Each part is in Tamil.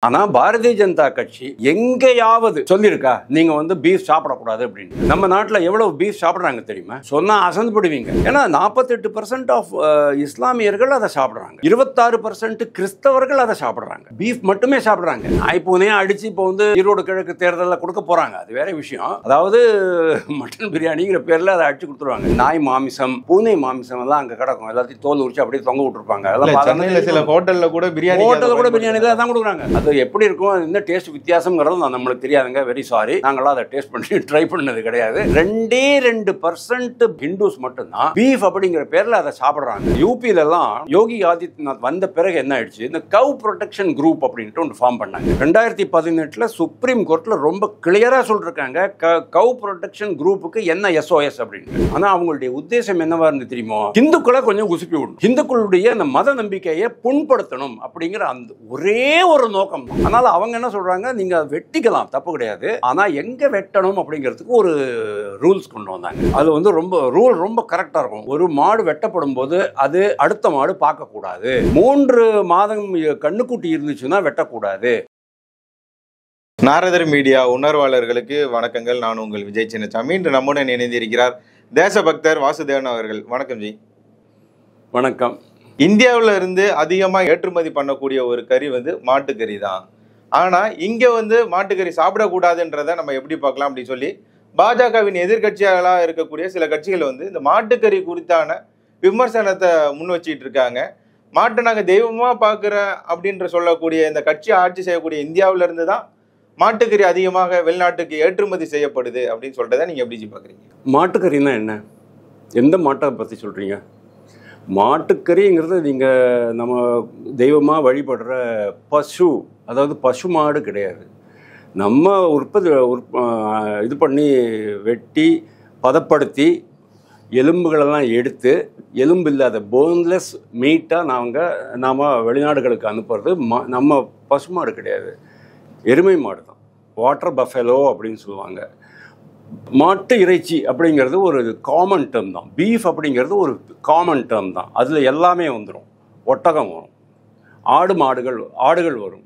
ஆனா பாரதிய ஜனதா கட்சி எங்கேயாவது சொல்லியிருக்கா நீங்க வந்து பீஃப் சாப்பிடக்கூடாது அப்படின்னு? நம்ம நாட்டில் எவ்வளவு பீஃப் சாப்பிட்றாங்க தெரியுமா? சொன்னா அசந்து போடுவீங்க. ஏன்னா 48% ஆஃப் இஸ்லாமியர்கள் அதை சாப்பிட்றாங்க, 26% கிறிஸ்தவர்கள் அதை சாப்பிட்றாங்க, பீஃப் மட்டுமே சாப்பிட்றாங்க. நாய்ப்பூனையே அடிச்சு இப்போ வந்து ஈரோடு கிழக்கு தேர்தலில் கொடுக்க போறாங்க, அது வேற விஷயம். அதாவது மட்டன் பிரியாணிங்கிற பேர்ல அதை அடிச்சு கொடுத்துருவாங்க. நாய் மாமிசம், பூனை மாமிசம் எல்லாம் அங்க கிடக்கும், எல்லாத்தையும் தோல் உரிச்சு அப்படியே தொங்க விட்டுருப்பாங்க. அதெல்லாம் சில ஹோட்டல்ல கூட பிரியாணி தான் கொடுக்குறாங்க. அது எப்படி இருக்கும், என்ன டேஸ்ட் வித்தியாசம்ங்கிறது நம்மளுக்கு தெரியாதுங்க. வெரி சாரி, நாங்களாம் அதை டேஸ்ட் பண்ணி ட்ரை பண்ணது கிடையாது. 2% ஹிந்துஸ் மட்டும்தான் பீஃப் அப்படிங்கிற பேர்ல அதை சாப்பிடுறாங்க. யூபியில எல்லாம் யோகி ஆதித்யநாத் வந்த பிறகு என்ன ஆயிடுச்சு, இந்த கவ் ப்ரொடெக்ஷன் குரூப் அப்படின்ட்டு ஒன்று ஃபார்ம் பண்ணாங்க. 2018 சுப்ரீம் கோர்ட்ல ரொம்ப கிளியரா சொல்லிருக்காங்க கவ் ப்ரொடெக்ஷன் குரூப்புக்கு என்ன SOS அப்படின்னு. ஆனா அவங்களுடைய உத்தேசம் என்னவா இருந்து தெரியுமோ, இந்துக்களை கொஞ்சம் உசுப்பி விடணும், இந்துக்களுடைய அந்த மத நம்பிக்கையை புண்படுத்தணும் அப்படிங்கிற அந்த ஒரே ஒரு நோக்கம். அதனால அவங்க என்ன சொல்றாங்க, நீங்க வெட்டிக்கலாம், தப்பு கிடையாது, ஆனா எங்க வெட்டணும் அப்படிங்கிறதுக்கு ஒரு ரூல்ஸ் கொண்டு வந்தாங்க. அது வந்து ரொம்ப கரெக்டா இருக்கும். ஒரு மாடு வெட்டப்படும் போது அது அடுத்த மாடு பார்க்க கூடாது, 3 மாதம் கண்ணுக்குட்டி இருந்துச்சுன்னா வெட்டக்கூடாது. நாரதர் மீடியா உணர்வாளர்களுக்கு வணக்கங்கள். நான் உங்கள் விஜய் சின்னசாமி. இன்று நம்முடன் இணைந்திருக்கிறார் தேசபக்தர் வாசுதேவன் அவர்கள். வணக்கம் ஜி. வணக்கம். இந்தியாவில் இருந்து அதிகமாக ஏற்றுமதி பண்ணக்கூடிய ஒரு கறி வந்து மாட்டுக்கறி தான். ஆனால் இங்கே வந்து மாட்டுக்கறி சாப்பிடக்கூடாதுன்றதை நம்ம எப்படி பார்க்கலாம் அப்படின்னு சொல்லி பாஜகவின் எதிர்கட்சிகளாக இருக்கக்கூடிய சில கட்சிகள் வந்து இந்த மாட்டுக்கறி குறித்தான விமர்சனத்தை முன் வச்சிட்டு இருக்காங்க. மாட்டை நாங்கள் தெய்வமாக பார்க்குற அப்படின்ற சொல்லக்கூடிய இந்த கட்சி ஆட்சி செய்யக்கூடிய இந்தியாவில இருந்து தான் மாட்டுக்கறி அதிகமாக வெளிநாட்டுக்கு ஏற்றுமதி செய்யப்படுது அப்படின்னு சொல்றதை நீங்கள் எப்படி பார்க்குறீங்க? மாட்டுக்கறின்னா என்ன, எந்த மாட்டை பற்றி சொல்கிறீங்க? மாட்டுக்கறிங்கிறது நீங்கள் நம்ம தெய்வமாக வழிபடுற பசு, அதாவது பசு மாடு கிடையாது. நம்ம இது பண்ணி வெட்டி பதப்படுத்தி எலும்புகளெல்லாம் எடுத்து எலும்பு இல்லாத போன்லெஸ் மீட்டாக நாம் வெளிநாடுகளுக்கு அனுப்புறது நம்ம பசு மாடு கிடையாது, எருமை மாடு தான். வாட்டர் பஃபெலோ அப்படின்னு சொல்லுவாங்க. மாட்டு இறைச்சி அப்படிங்கிறது ஒரு காமன் டேர்ம் தான். பீஃப் அப்படிங்கிறது ஒரு காமன் டேர்ம் தான். அதில் எல்லாமே வந்துடும். ஒட்டகம் வரும், ஆடுகள் வரும்.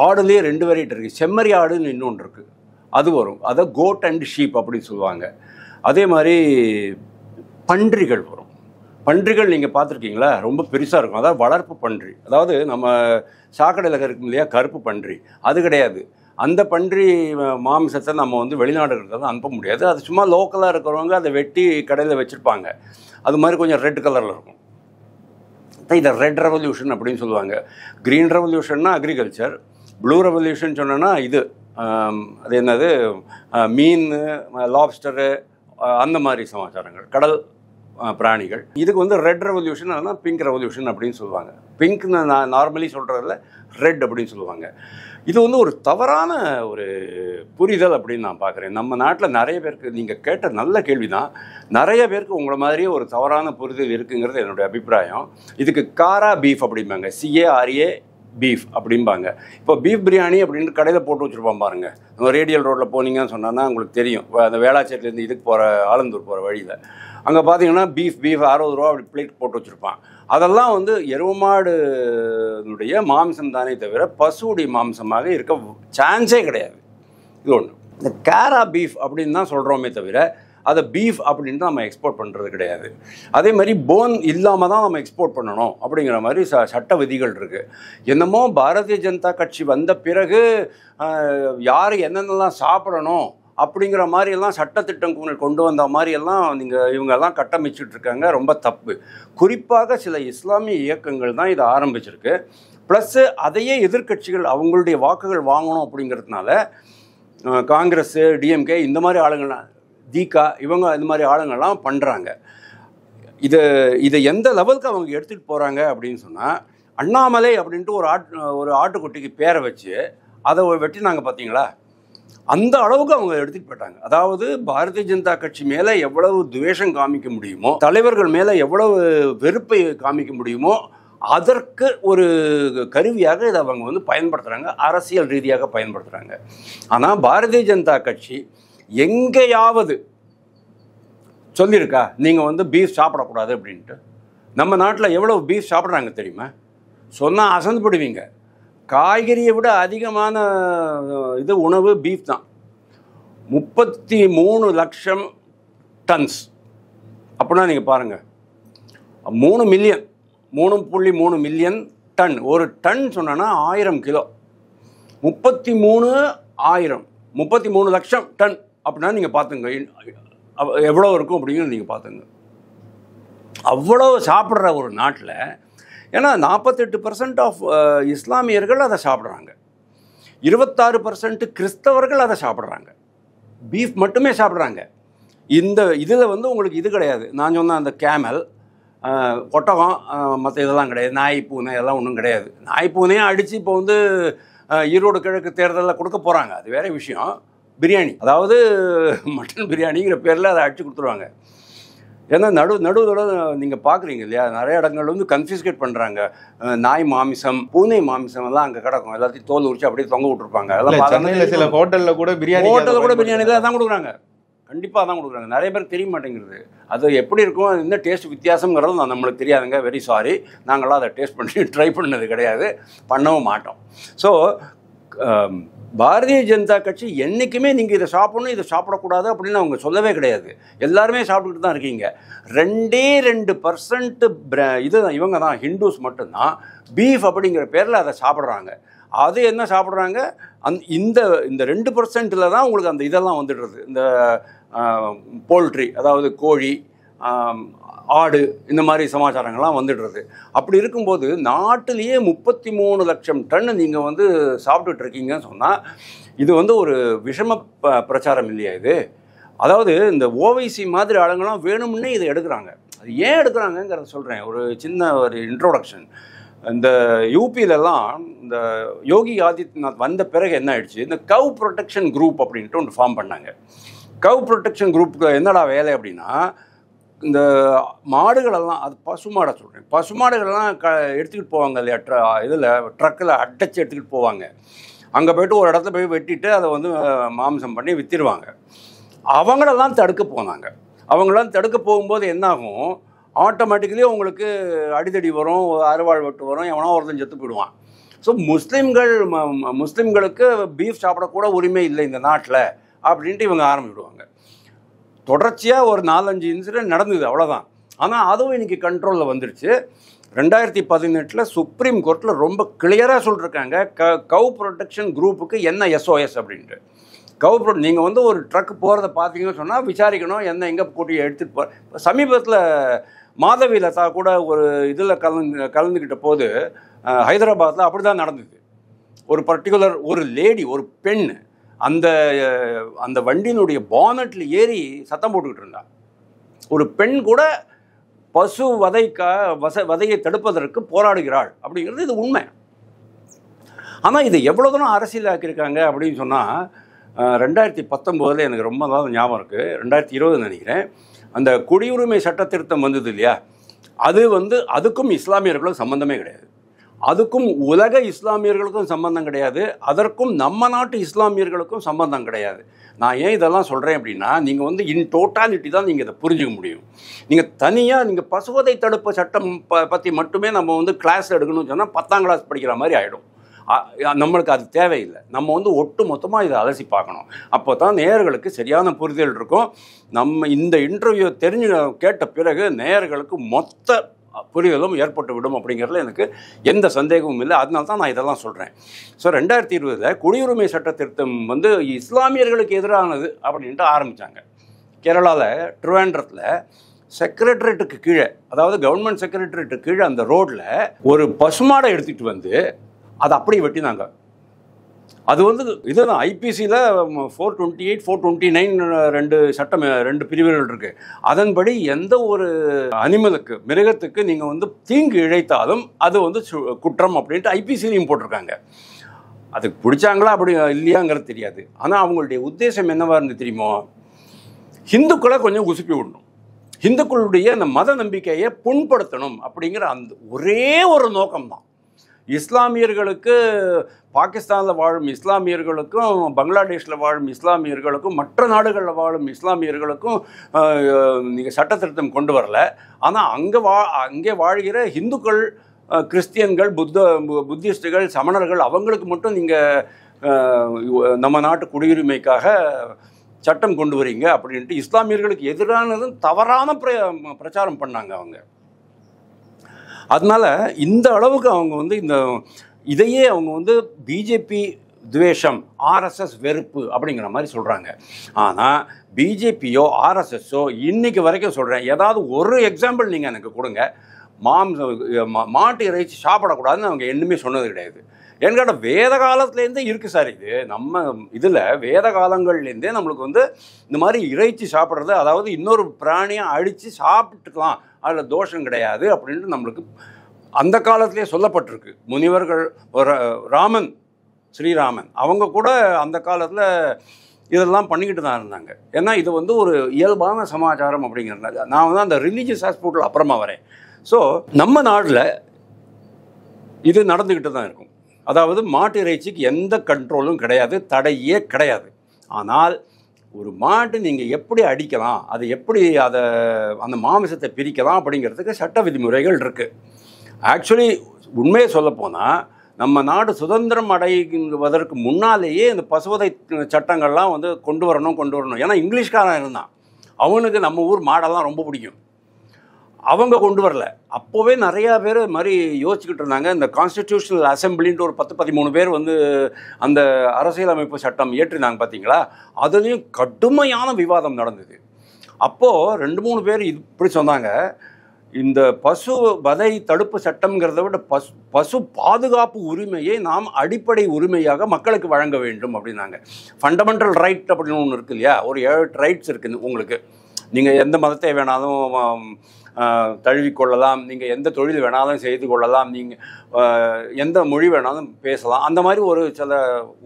ஆடுலேயே 2 வெரைட்டி இருக்குது. செம்மறி ஆடுன்னு இன்னொன்று இருக்குது, அது வரும். அதை கோட் அண்ட் ஷீப் அப்படின்னு சொல்லுவாங்க. அதே மாதிரி பன்றிகள் வரும். பன்றிகள் நீங்கள் பார்த்துருக்கீங்களா? ரொம்ப பெருசாக இருக்கும். அதாவது வளர்ப்பு பன்றி. அதாவது நம்ம சாக்கடையில் இருக்கும் இல்லையா, கருப்பு பன்றி, அது கிடையாது. அந்த பன்றி மாமிசத்தை நம்ம வந்து வெளிநாடுகளுக்கு அனுப்ப முடியாது. அது சும்மா லோக்கலாக இருக்கிறவங்க அதை வெட்டி கடையில் வச்சுருப்பாங்க. அது மாதிரி கொஞ்சம் ரெட் கலரில் இருக்கும். இதை ரெட் ரெவல்யூஷன் அப்படின்னு சொல்லுவாங்க. க்ரீன் ரெவல்யூஷன்னா அக்ரிகல்ச்சர், ப்ளூ ரெவல்யூஷன் சொன்னோன்னா இது அது என்னது, மீன், லாப்ஸ்டரு, அந்த மாதிரி சமாச்சாரங்கள், கடல் பிராணிகள். இதுக்கு வந்து ரெட் ரெவல்யூஷன் இல்லைனா பிங்க் ரெவல்யூஷன் அப்படின்னு சொல்லுவாங்க. பிங்க்னு நான் நார்மலி சொல்கிறதில்ல, ரெட் அப்படின்னு சொல்லுவாங்க. இது வந்து ஒரு தவறான ஒரு புரிதல் அப்படின்னு நான் பார்க்குறேன். நம்ம நாட்டில் நிறைய பேருக்கு, நீங்கள் கேட்ட நல்ல கேள்வி தான், நிறைய பேருக்கு உங்களை மாதிரியே ஒரு தவறான புரிதல் இருக்குங்கிறது என்னுடைய அபிப்பிராயம். இதுக்கு காரா பீஃப் அப்படிம்பாங்க, CARA பீஃப் அப்படிம்பாங்க. இப்போ பீஃப் பிரியாணி அப்படின்னு கடையில் போட்டு வச்சுருப்பான் பாருங்க. நம்ம ரேடியல் ரோட்டில் போனீங்கன்னு சொன்னோன்னா உங்களுக்கு தெரியும், அந்த வேளாச்சேரிலேருந்து இதுக்கு போகிற ஆலந்தூர் போகிற வழியில் அங்கே பார்த்தீங்கன்னா பீஃப் 60 ரூபா அப்படி பிளேட் போட்டு வச்சுருப்பான். அதெல்லாம் வந்து எருமாடுடைய மாம்சம் தானே தவிர பசுவுடைய மாம்சமாக இருக்க சான்ஸே கிடையாது. இது ஒன்று. இந்த காரா பீஃப் அப்படின்னு தான் சொல்கிறோமே தவிர அதை பீஃப் அப்படின்ட்டு நம்ம எக்ஸ்போர்ட் பண்ணுறது கிடையாது. அதே மாதிரி போன் இல்லாமல் தான் நம்ம எக்ஸ்போர்ட் பண்ணணும் அப்படிங்கிற மாதிரி சட்ட விதிகள் இருக்குது. என்னமோ பாரதிய ஜனதா கட்சி வந்த பிறகு யார் என்னென்னலாம் சாப்பிடணும் அப்படிங்கிற மாதிரியெல்லாம் சட்டத்திட்டம் கொண்டு வந்த மாதிரியெல்லாம் இவங்கெல்லாம் கட்டமைச்சிட்டு இருக்காங்க. ரொம்ப தப்பு. குறிப்பாக சில இஸ்லாமிய இயக்கங்கள் தான் இதை ஆரம்பிச்சிருக்கு. ப்ளஸ்ஸு அதையே எதிர்கட்சிகள் அவங்களுடைய வாக்குகள் வாங்கணும் அப்படிங்கிறதுனால காங்கிரஸ், DMK இந்த மாதிரி ஆளுங்கள்லாம், தீகா, இவங்க இந்த மாதிரி ஆளுங்கள்லாம் பண்ணுறாங்க. இதை எந்த லெவலுக்கு அவங்க எடுத்துகிட்டு போகிறாங்க அப்படின்னு சொன்னால், அண்ணாமலை அப்படின்ட்டு ஒரு ஆட்டுக்குட்டிக்கு பேரை வச்சு அதை வெட்டினாங்க பார்த்தீங்களா, அந்த அளவுக்கு அவங்க எடுத்துகிட்டு போயிட்டாங்க. அதாவது பாரதிய ஜனதா கட்சி மேலே எவ்வளவு துவேஷம் காமிக்க முடியுமோ, தலைவர்கள் மேலே எவ்வளவு வெறுப்பை காமிக்க முடியுமோ, அதற்கு ஒரு கருவியாக இதை அவங்க வந்து பயன்படுத்துகிறாங்க, அரசியல் ரீதியாக பயன்படுத்துகிறாங்க. ஆனால் பாரதிய ஜனதா கட்சி எங்கேயாவது சொல்லியிருக்கா நீங்கள் வந்து பீஃப் சாப்பிடக்கூடாது அப்படின்ட்டு? நம்ம நாட்டில் எவ்வளவு பீஃப் சாப்பிட்றாங்க தெரியுமா? சொன்னால் அசந்து போடுவீங்க. காய்கறியை விட அதிகமான இது உணவு பீஃப் தான். 33 லட்சம் டன்ஸ். அப்படின்னா நீங்கள் பாருங்கள், 3 மில்லியன் 3.3 மில்லியன் டன். ஒரு டன் சொன்னோன்னா 1000 கிலோ. 33 லட்சம் டன் அப்படின்னா நீங்கள் பார்த்துங்க எவ்வளோ இருக்கும் அப்படிங்கிறது நீங்கள் பார்த்துங்க. அவ்வளோ சாப்பிட்ற ஒரு நாட்டில், ஏன்னா 48% ஆஃப் இஸ்லாமியர்கள் அதை சாப்பிட்றாங்க, 26% கிறிஸ்தவர்கள் அதை சாப்பிட்றாங்க, பீஃப் மட்டுமே சாப்பிட்றாங்க. இந்த இதில் வந்து உங்களுக்கு இது கிடையாது. நான் சொன்ன அந்த கேமல், ஒட்டகம், மற்ற இதெல்லாம் கிடையாது. நாய் பூனை எல்லாம் ஒன்றும் கிடையாது. நாய் பூனையும் அடித்து இப்போ வந்து ஈரோடு கிழக்கு தேர்தலில் கொடுக்க போகிறாங்க, அது வேறு விஷயம். பிரியாணி, அதாவது மட்டன் பிரியாணிங்கிற பேரில் அதை அடித்து கொடுத்துருவாங்க. ஏன்னா நடுவில் நீங்கள் பார்க்குறீங்க இல்லையா, நிறைய இடங்கள் வந்து கன்ஃபிஸ்கேட் பண்ணுறாங்க. நாய் மாமிசம், பூனை மாமிசம் எல்லாம் அங்கே கிடக்கும், எல்லாத்தையும் தோல் உரிச்சு அப்படியே தொங்க விட்டுருப்பாங்க. அதெல்லாம் சில ஹோட்டலில் கூட பிரியாணி தான் கொடுக்குறாங்க. கண்டிப்பாக தான் கொடுக்குறாங்க. நிறைய பேருக்கு தெரிய மாட்டேங்கிறது. அது எப்படி இருக்கும், என்ன டேஸ்ட் வித்தியாசங்கிறது நம்மளுக்கு தெரியாதுங்க. வெரி சாரி, நாங்களாம் அதை டேஸ்ட் பண்ணி ட்ரை பண்ணது கிடையாது, பண்ணவும் மாட்டோம். ஸோ பாரதிய ஜனதா கட்சி என்றைக்குமே நீங்கள் இதை சாப்பிடணும், இதை சாப்பிடக்கூடாது அப்படின்னு அவங்க சொல்லவே கிடையாது. எல்லாருமே சாப்பிட்டுக்கிட்டு தான் இருக்கீங்க. 2% இது தான், இவங்க தான் ஹிந்துஸ் மட்டும்தான் பீஃப் அப்படிங்கிற பேரில் அதை சாப்பிட்றாங்க. அது என்ன சாப்பிட்றாங்க, இந்த 2% தான் உங்களுக்கு அந்த இதெல்லாம் வந்துடுறது. இந்த போல்ட்ரி, அதாவது கோழி, ஆடு, இந்த மாதிரி சமாச்சாரங்கள்லாம் வந்துடுறது. அப்படி இருக்கும்போது நாட்டிலேயே 33 லட்சம் டன் நீங்கள் வந்து சாப்பிட்டுட்டு இருக்கீங்கன்னு சொன்னால் இது வந்து ஒரு விஷம பிரச்சாரம் இல்லையா இது? அதாவது இந்த ஓவைசி மாதிரி ஆளுங்களாம் வேணும்னே இதை எடுக்கிறாங்க. அது ஏன் எடுக்கிறாங்கங்கிறத சொல்கிறேன். ஒரு சின்ன ஒரு இன்ட்ரோடக்ஷன். இந்த யூபியிலலாம் இந்த யோகி ஆதித்யநாத் வந்த பிறகு என்ன ஆயிடுச்சு, இந்த கவ் ப்ரொடெக்ஷன் குரூப் அப்படின்ட்டு ஒன்று ஃபார்ம் பண்ணாங்க. கவ் ப்ரொடெக்ஷன் குரூப்புக்கு என்னடா வேலை அப்படின்னா, இந்த மாடுகளெல்லாம், அது பசுமாடை சொல்கிறேன், பசுமாடுகளெல்லாம் எடுத்துக்கிட்டு போவாங்க இல்லையா, இதில் ட்ரக்கில் அடைச்சி எடுத்துக்கிட்டு போவாங்க. அங்கே போய்ட்டு ஒரு இடத்துல போய் வெட்டிட்டு அதை வந்து மாம்சம் பண்ணி விற்றுருவாங்க. அவங்களெல்லாம் தடுக்க போனாங்க. அவங்களாம் தடுக்க போகும்போது என்னாகும், ஆட்டோமேட்டிக்கலி உங்களுக்கு அடிதடி வரும், அறுவாள் வெட்டு வரும், எவனோ ஒருத்தன் செத்து போயிடுவான். ஸோ முஸ்லீம்களுக்கு பீஃப் சாப்பிடக்கூட உரிமை இல்லை இந்த நாட்டில் அப்படின்ட்டு இவங்க ஆரம்பிவிடுவாங்க. தொடர்ச்சியாக ஒரு 4-5 இன்சிடென்ட் நடந்தது, அவ்வளோதான். ஆனால் அதுவும் இன்றைக்கி கண்ட்ரோலில் வந்துருச்சு. 2018 சுப்ரீம் கோர்ட்டில் ரொம்ப கிளியராக சொல்லியிருக்காங்க, கவ் ப்ரொடெக்ஷன் குரூப்புக்கு என்ன SOS அப்படின்ட்டு. நீங்கள் வந்து ஒரு ட்ரக் போகிறத பார்த்தீங்கன்னு சொன்னால் விசாரிக்கணும், என்ன எங்கே கூட்டி எடுத்துகிட்டு போ. சமீபத்தில் மாதவி லதா கூட ஒரு இதில் கலந்துக்கிட்ட போது ஹைதராபாத்தில் அப்படி தான் நடந்தது. ஒரு பர்டிகுலர் ஒரு லேடி, ஒரு பெண் அந்த வண்டியினுடைய பானட்டில் ஏறி சத்தம் போட்டுக்கிட்டு இருந்தா. ஒரு பெண் கூட பசு வதையை தடுப்பதற்கு போராடுகிறாள் அப்படிங்கிறது இது உண்மை. ஆனால் இதை எவ்வளோ தூரம் அரசியலாக்கியிருக்காங்க அப்படின்னு சொன்னால், 2019 எனக்கு ரொம்ப நாள் ஞாபகம் இருக்குது, 2020 நினைக்கிறேன், அந்த குடியுரிமை சட்ட திருத்தம் வந்தது இல்லையா, அது வந்து அதுக்கும் இஸ்லாமியர்களுக்கும் சம்பந்தமே கிடையாது. அதுக்கும் உலக இஸ்லாமியர்களுக்கும் சம்பந்தம் கிடையாது, அதற்கும் நம்ம நாட்டு இஸ்லாமியர்களுக்கும் சம்பந்தம் கிடையாது. நான் ஏன் இதெல்லாம் சொல்கிறேன் அப்படின்னா, நீங்கள் வந்து இன் டோட்டாலிட்டி தான் நீங்கள் இதை புரிஞ்சுக்க முடியும். நீங்கள் தனியாக நீங்கள் பசுவதை தடுப்பு சட்டம் பற்றி மட்டுமே நம்ம வந்து கிளாஸ் எடுக்கணும்னு சொன்னால் 10ஆம் கிளாஸ் படிக்கிற மாதிரி ஆகிடும். நம்மளுக்கு அது தேவையில்லை. நம்ம வந்து ஒட்டு மொத்தமாக இதை அலசி பார்க்கணும். அப்போ தான் நேயர்களுக்கு சரியான புரிதல் இருக்கும். நம்ம இந்த இன்டர்வியூ கேட்ட பிறகு நேயர்களுக்கு மொத்த புரிதலும் ஏற்பட்டு விடும் அப்படிங்கிறதுல எனக்கு எந்த சந்தேகமும் இல்லை. அதனால தான் நான் இதெல்லாம் சொல்கிறேன். ஸோ 2020 குடியுரிமை சட்ட திருத்தம் வந்து இஸ்லாமியர்களுக்கு எதிரானது அப்படின்ட்டு ஆரம்பித்தாங்க. கேரளாவில் ட்ரிவாண்ட்ரத்தில் செக்ரட்டரியேட்டுக்கு கீழே, அதாவது கவர்மெண்ட் செக்ரட்டரியேட்டுக்கு கீழே அந்த ரோட்டில் ஒரு பசுமாடை எடுத்துகிட்டு வந்து அதை அப்படியே வெட்டினாங்க. அது வந்து இதுதான் ஐபிசியில் 428, 429 2 பிரிவுகள் இருக்குது. அதன்படி எந்த ஒரு அனிமலுக்கு, மிருகத்துக்கு நீங்கள் வந்து தீங்கு இழைத்தாலும் அது வந்து குற்றம் அப்படின்ட்டு ஐபிசிலையும் போட்டிருக்காங்க. அதுக்கு பிடிச்சாங்களா அப்படி இல்லையாங்கிறது தெரியாது. ஆனால் அவங்களுடைய உத்தேசம் என்னவா இருந்து தெரியுமோ, ஹிந்துக்களை கொஞ்சம் உசுப்பி விடணும், ஹிந்துக்களுடைய அந்த மத நம்பிக்கையை புண்படுத்தணும் அப்படிங்கிற அந்த ஒரே ஒரு நோக்கம்தான். இஸ்லாமியர்களுக்கு, பாகிஸ்தானில் வாழும் இஸ்லாமியர்களுக்கும், பங்களாதேஷில் வாழும் இஸ்லாமியர்களுக்கும், மற்ற நாடுகளில் வாழும் இஸ்லாமியர்களுக்கும் நீங்கள் சட்ட திருத்தம் கொண்டு வரல. ஆனால் அங்கே வாழ்கிற ஹிந்துக்கள் கிறிஸ்டியன்கள், புத்திஸ்டுகள், சமணர்கள் அவங்களுக்கு மட்டும் நீங்கள் நம்ம நாட்டு குடியுரிமைக்காக சட்டம் கொண்டு வரீங்க அப்படின்ட்டு இஸ்லாமியர்களுக்கு எதிரானதும் தவறான பிரச்சாரம் பண்ணாங்க அவங்க. அதனால இந்த அளவுக்கு அவங்க வந்து இதையே அவங்க வந்து பிஜேபி துவேஷம், ஆர்எஸ்எஸ் வெறுப்பு அப்படிங்கிற மாதிரி சொல்கிறாங்க. ஆனால் பிஜேபியோ ஆர்எஸ்எஸ்ஸோ இன்னைக்கு வரைக்கும் சொல்கிறேன், ஏதாவது ஒரு எக்ஸாம்பிள் நீங்கள் எனக்கு கொடுங்க, மாட்டு இறைச்சி சாப்பிடக்கூடாதுன்னு அவங்க என்னுமே சொன்னது கிடையாது. ஏன்னு கேட்டால் வேத காலத்துலேருந்தே இருக்குது சார். இது நம்ம இதில் வேத காலங்கள்லேருந்தே நம்மளுக்கு வந்து இந்த மாதிரி இறைச்சி சாப்பிட்றது, அதாவது இன்னொரு பிராணியை அழித்து சாப்பிட்டுக்கலாம், அதில் தோஷம் கிடையாது அப்படின்ட்டு நம்மளுக்கு அந்த காலத்திலே சொல்லப்பட்டிருக்கு. முனிவர்கள், ராமன், ஸ்ரீராமன் அவங்க கூட அந்த காலத்தில் இதெல்லாம் பண்ணிக்கிட்டு தான் இருந்தாங்க. ஏன்னா இது வந்து ஒரு இயல்பான சமாச்சாரம் அப்படிங்கிறதுனால. நான் வந்து அந்த ரிலீஜியஸ் ஆஸ்பெக்டில் அப்புறமா வரேன். ஸோ நம்ம நாட்டில் இது நடந்துக்கிட்டு தான் இருக்கும். அதாவது மாட்டு இறைச்சிக்கு எந்த கண்ட்ரோலும் கிடையாது, தடையே கிடையாது. ஆனால் ஒரு மாட்டு நீங்கள் எப்படி அடிக்கலாம், அது எப்படி அந்த மாமிசத்தை பிரிக்கலாம் அப்படிங்கிறதுக்கு சட்ட விதிமுறைகள் இருக்குது. ஆக்சுவலி உண்மையை சொல்லப்போனால் நம்ம நாடு சுதந்திரம் அடைவதற்கு முன்னாலேயே இந்த பசுவதை சட்டங்கள்லாம் வந்து கொண்டு வரணும். ஏன்னா இங்கிலீஷ்காரன் இருந்தான், அவனுக்கு நம்ம ஊர் மாடெல்லாம் ரொம்ப பிடிக்கும். அவங்க கொண்டு வரல. அப்போவே நிறையா பேர் மாதிரி யோசிச்சுக்கிட்டு இருந்தாங்க. இந்த கான்ஸ்டிடியூஷனல் அசம்பிளின்ட்டு ஒரு 10-13 பேர் வந்து அந்த அரசியலமைப்பு சட்டம் ஏற்றினாங்க பார்த்தீங்களா, அதுலேயும் கடுமையான விவாதம் நடந்தது. அப்போது 2-3 பேர் இப்படி சொன்னாங்க, இந்த பசு வதை தடுப்பு சட்டம்ங்கிறத விட பசு பாதுகாப்பு உரிமையை நாம் அடிப்படை உரிமையாக மக்களுக்கு வழங்க வேண்டும் அப்படின்னாங்க. ஃபண்டமெண்டல் ரைட் அப்படின்னு ஒன்று இருக்குது இல்லையா, ஒரு 7 ரைட்ஸ் இருக்குது உங்களுக்கு. நீங்கள் எந்த மதத்தை வேணாலும் தழுவிக்கொள்ளலாம், நீங்கள் எந்த தொழில் வேணாலும் செய்து கொள்ளலாம், நீங்கள் எந்த மொழி வேணாலும் பேசலாம், அந்த மாதிரி ஒரு சில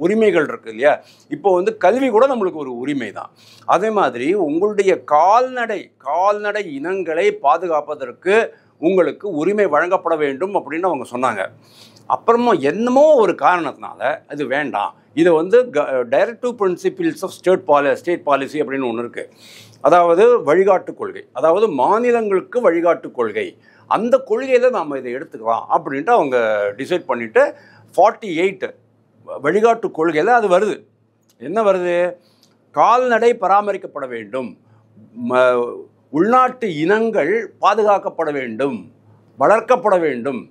உரிமைகள் இருக்குது இல்லையா. இப்போ வந்து கல்வி கூட நம்மளுக்கு ஒரு உரிமை தான். அதே மாதிரி உங்களுடைய கால்நடை இனங்களை பாதுகாப்பதற்கு உங்களுக்கு உரிமை வழங்கப்பட வேண்டும் அப்படின்னு அவங்க சொன்னாங்க. அப்புறமா என்னமோ ஒரு காரணத்தினால அது வேண்டாம், இதை வந்து directive principles of state policy அப்படின்னு ஒன்று இருக்குது. அதாவது வழிகாட்டு கொள்கை, அதாவது மாநிலங்களுக்கு வழிகாட்டு கொள்கை, அந்த கொள்கையில் நாம் இதை எடுத்துக்கலாம் அப்படின்ட்டு அவங்க டிசைட் பண்ணிவிட்டு 48 வழிகாட்டு கொள்கையில் அது வருது. என்ன வருது? கால்நடை பராமரிக்கப்பட வேண்டும், உள்நாட்டு இனங்கள் பாதுகாக்கப்பட வேண்டும், வளர்க்கப்பட வேண்டும்,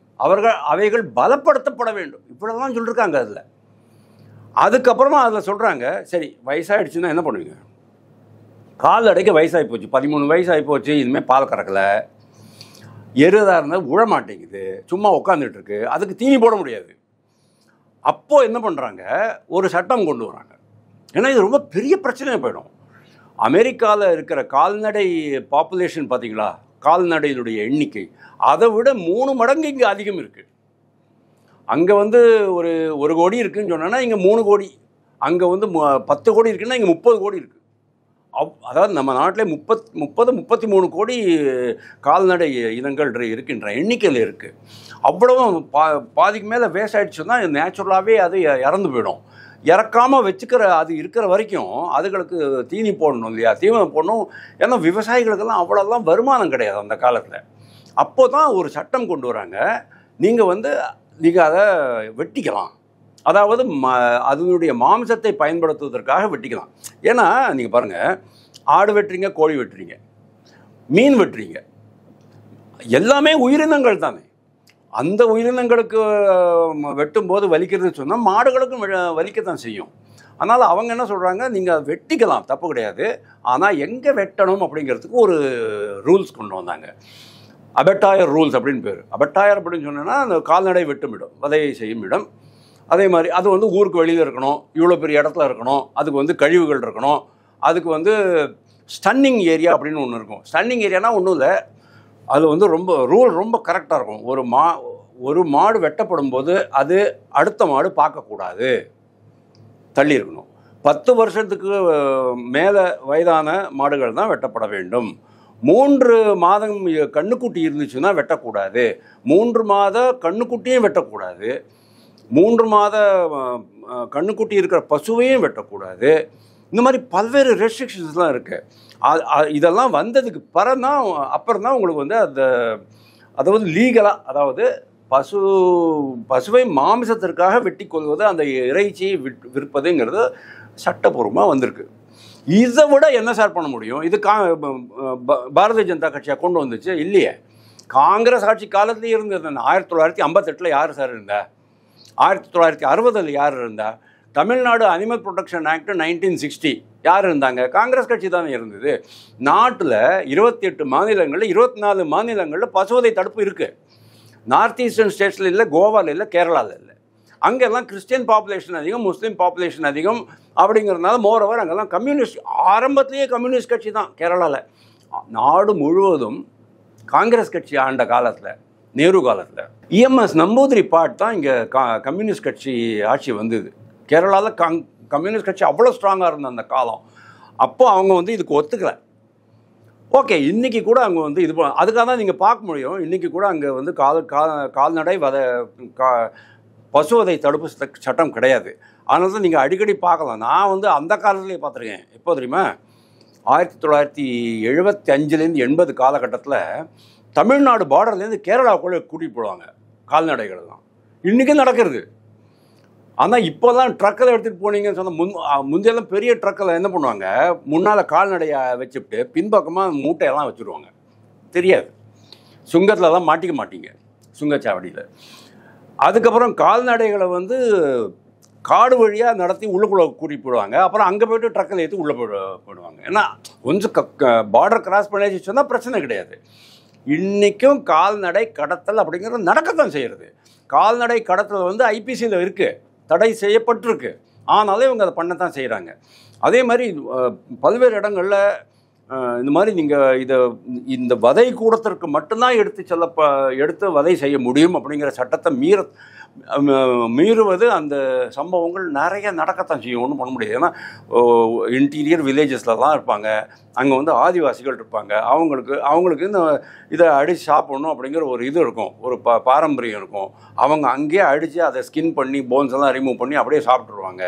அவைகள் பலப்படுத்தப்பட வேண்டும், இப்படிலாம் சொல்லியிருக்காங்க அதில். அதுக்கப்புறமா அதில் சொல்கிறாங்க, சரி வயசாகிடுச்சுன்னா என்ன பண்ணுவீங்க? கால்நடைக்கு வயசாகி போச்சு, 13 வயசாகி போச்சு, இனிமேல் பால் கறக்கலை, எருதாக இருந்தால் உழ மாட்டேங்குது, சும்மா உட்காந்துட்டு இருக்கு, அதுக்கு தீனி போட முடியாது. அப்போது என்ன பண்ணுறாங்க, ஒரு சட்டம் கொண்டு வராங்க. ஏன்னா இது ரொம்ப பெரிய பிரச்சனையாக போயிடும். அமெரிக்காவில் இருக்கிற கால்நடை பாப்புலேஷன் பார்த்தீங்களா, கால்நடையினுடைய எண்ணிக்கை அதை விட 3 மடங்கு இங்கே அதிகம் இருக்குது. அங்கே வந்து ஒரு கோடி இருக்குதுன்னு சொன்னோன்னா இங்கே 3 கோடி, அங்கே வந்து 10 கோடி இருக்குன்னா இங்கே 30 கோடி இருக்குது. அதாவது நம்ம நாட்டில் 33 கோடி கால்நடை இனங்கள் இருக்கின்ற எண்ணிக்கையில் இருக்குது. அவ்வளவும் பாதிக்கு மேலே வேஸ்ட் ஆகிடுச்சுன்னா நேச்சுரலாகவே அது இறந்து போயிடும். இறக்காமல் அது இருக்கிற வரைக்கும் அதுகளுக்கு தீனி போடணும் இல்லையா, தீவனம் போடணும். ஏன்னா விவசாயிகளுக்கெல்லாம் அவ்வளோலாம் வருமானம் கிடையாது அந்த காலத்தில். அப்போ தான் ஒரு சட்டம் கொண்டு வராங்க, நீங்கள் அதை வெட்டிக்கலாம், அதாவது அதனுடைய மாம்சத்தை பயன்படுத்துவதற்காக வெட்டிக்கலாம். ஏன்னா நீங்கள் பாருங்கள், ஆடு வெட்டுறீங்க, கோழி வெட்டுறீங்க, மீன் வெட்டுறீங்க, எல்லாமே உயிரினங்கள் தானே. அந்த உயிரினங்களுக்கு வெட்டும்போது வலிக்கிறதுன்னு சொன்னால் மாடுகளுக்கும் வலிக்கத்தான் செய்யும். அதனால் அவங்க என்ன சொல்கிறாங்க, நீங்கள் வெட்டிக்கலாம், தப்பு கிடையாது, ஆனால் எங்கே வெட்டணும் அப்படிங்கிறதுக்கு ஒரு ரூல்ஸ் கொண்டு வந்தாங்க. அபட்டாயர் ரூல்ஸ் அப்படின்னு பேர். அபட்டாயர் அப்படின்னு சொன்னோன்னா அந்த கால்நடை வெட்டும் இடம், வதையை செய்யும் இடம். அதே மாதிரி அது வந்து ஊருக்கு வெளியில் இருக்கணும், இவ்வளோ பெரிய இடத்துல இருக்கணும், அதுக்கு வந்து கழிவுகள் இருக்கணும், அதுக்கு வந்து ஸ்டன்னிங் ஏரியா அப்படின்னு ஒன்று இருக்கும். ஸ்டன்னிங் ஏரியானா ஒன்றும் இல்லை, அது வந்து ரூல் ரொம்ப கரெக்டாக இருக்கும். ஒரு மாடு வெட்டப்படும் போது அது அடுத்த மாடு பார்க்கக்கூடாது, தள்ளி இருக்கணும். 10 வருஷத்துக்கு மேலே வயதான மாடுகள் தான் வெட்டப்பட வேண்டும். 3 மாதம் கண்ணுக்குட்டி இருந்துச்சுன்னா வெட்டக்கூடாது, 3 மாத கண்ணுக்குட்டியும் வெட்டக்கூடாது, 3 மாத கண்ணுக்குட்டி இருக்கிற பசுவையும் வெட்டக்கூடாது. இந்த மாதிரி பல்வேறு ரெஸ்ட்ரிக்ஷன்ஸ்லாம் இருக்குது. இதெல்லாம் வந்ததுக்கு அப்புறம் தான் உங்களுக்கு வந்து அதாவது லீகலாக, அதாவது பசுவை மாமிசத்திற்காக வெட்டி கொள்வது, அந்த இறைச்சியை விற்பதுங்கிறது சட்டப்பூர்வமாக வந்திருக்கு. இதை விட என்ன சார் பண்ண முடியும்? இது பாரதிய ஜனதா கட்சியாக கொண்டு வந்துச்சு இல்லையே. காங்கிரஸ் ஆட்சி காலத்துலேயே இருந்தது. 1958 யார் சார் இருந்தா? 1960 யார் இருந்தா? தமிழ்நாடு அனிமல் ப்ரொடெக்ஷன் ஆக்ட் 1960 யார் இருந்தாங்க? காங்கிரஸ் கட்சி தானே இருந்தது. நாட்டில் 28 மாநிலங்களில் 24 மாநிலங்களில் பசுவதை தடுப்பு இருக்குது. நார்த் ஈஸ்டர்ன் ஸ்டேட்ஸில் இல்லை, கோவாவில் இல்லை, கேரளாவில் இல்லை. அங்கெல்லாம் கிறிஸ்டியன் பாப்புலேஷன் அதிகம், முஸ்லீம் பாப்புலேஷன் அதிகம். அப்படிங்கிறதுனால மோரோவர் அங்கெல்லாம் கம்யூனிஸ்ட், ஆரம்பத்திலேயே கம்யூனிஸ்ட் கட்சி தான் கேரளாவில். நாடு முழுவதும் காங்கிரஸ் கட்சி ஆண்ட காலத்தில், நேரு காலத்தில் இஎம்எஸ் நம்பூதிரி பாட் தான் இங்கே கம்யூனிஸ்ட் கட்சி ஆட்சி வந்தது. கேரளாவில் கம்யூனிஸ்ட் கட்சி அவ்வளோ ஸ்ட்ராங்காக இருந்த அந்த காலம். அப்போ அவங்க இதுக்கு ஒத்துக்கலை. ஓகே, இன்றைக்கி கூட அங்கே இது அதுக்காக தான் நீங்கள் பார்க்க முடியும். இன்றைக்கி கூட அங்கே கால்நடை பசுவதை தடுப்பு சட்டம் கிடையாது. அதனால தான் நீங்கள் அடிக்கடி பார்க்கலாம். நான் அந்த காலத்துலேயே பார்த்துருக்கேன். எப்போ தெரியுமா? 1975லேருந்து 80 காலகட்டத்தில் தமிழ்நாடு பார்டர்லேருந்து கேரளாவுக்குள்ளே கூட்டிகிட்டு போடுவாங்க கால்நடைகள் தான். இன்றைக்கும் நடக்கிறது. ஆனால் இப்போதான் ட்ரக்கில் எடுத்துகிட்டு போனீங்கன்னு சொன்னால், முந்தையெல்லாம் பெரிய ட்ரக்கில் என்ன பண்ணுவாங்க, முன்னால் கால்நடையை வச்சுட்டு பின்பக்கமாக மூட்டையெல்லாம் வச்சுருவாங்க. தெரியாது, சுங்கத்திலலாம் மாட்டிக்க மாட்டீங்க, சுங்கச்சாவடியில். அதுக்கப்புறம் கால்நடைகளை காடு வழியாக நடத்தி உள்ளுக்குள்ளே கூட்டிகிட்டு போடுவாங்க. அப்புறம் அங்கே போய்ட்டு ட்ரக்கில் ஏற்றி உள்ளே போடுவாங்க. ஏன்னா கொஞ்சம் பார்டர் கிராஸ் பண்ணி சொன்னால் பிரச்சனை கிடையாது. இன்றைக்கும் கால்நடை கடத்தல் அப்படிங்கிறது நடக்கத்தான் செய்கிறது. கால்நடை கடத்தல் ஐபிசியில் இருக்குது, தடை செய்யப்பட்டிருக்கு. ஆனாலும் இவங்க அதை பண்ணத்தான் செய்கிறாங்க. அதே மாதிரி பல்வேறு இடங்களில் இந்த மாதிரி நீங்கள் இந்த வதை கூடத்திற்கு மட்டும்தான் எடுத்து வதை செய்ய முடியும் அப்படிங்கிற சட்டத்தை மீறுவது, அந்த சம்பவங்கள் நிறைய நடக்கத்தான் செய்யும். ஒன்றும் பண்ண முடியாது. ஏன்னா இன்டீரியர் வில்லேஜஸில் தான் இருப்பாங்க. அங்கே ஆதிவாசிகள் இருப்பாங்க. அவங்களுக்கு இதை அடித்து சாப்பிடணும் அப்படிங்கிற ஒரு இது இருக்கும், ஒரு பாரம்பரியம் இருக்கும். அவங்க அங்கேயே அடித்து அதை ஸ்கின் பண்ணி போன்ஸ் எல்லாம் ரிமூவ் பண்ணி அப்படியே சாப்பிட்ருவாங்க.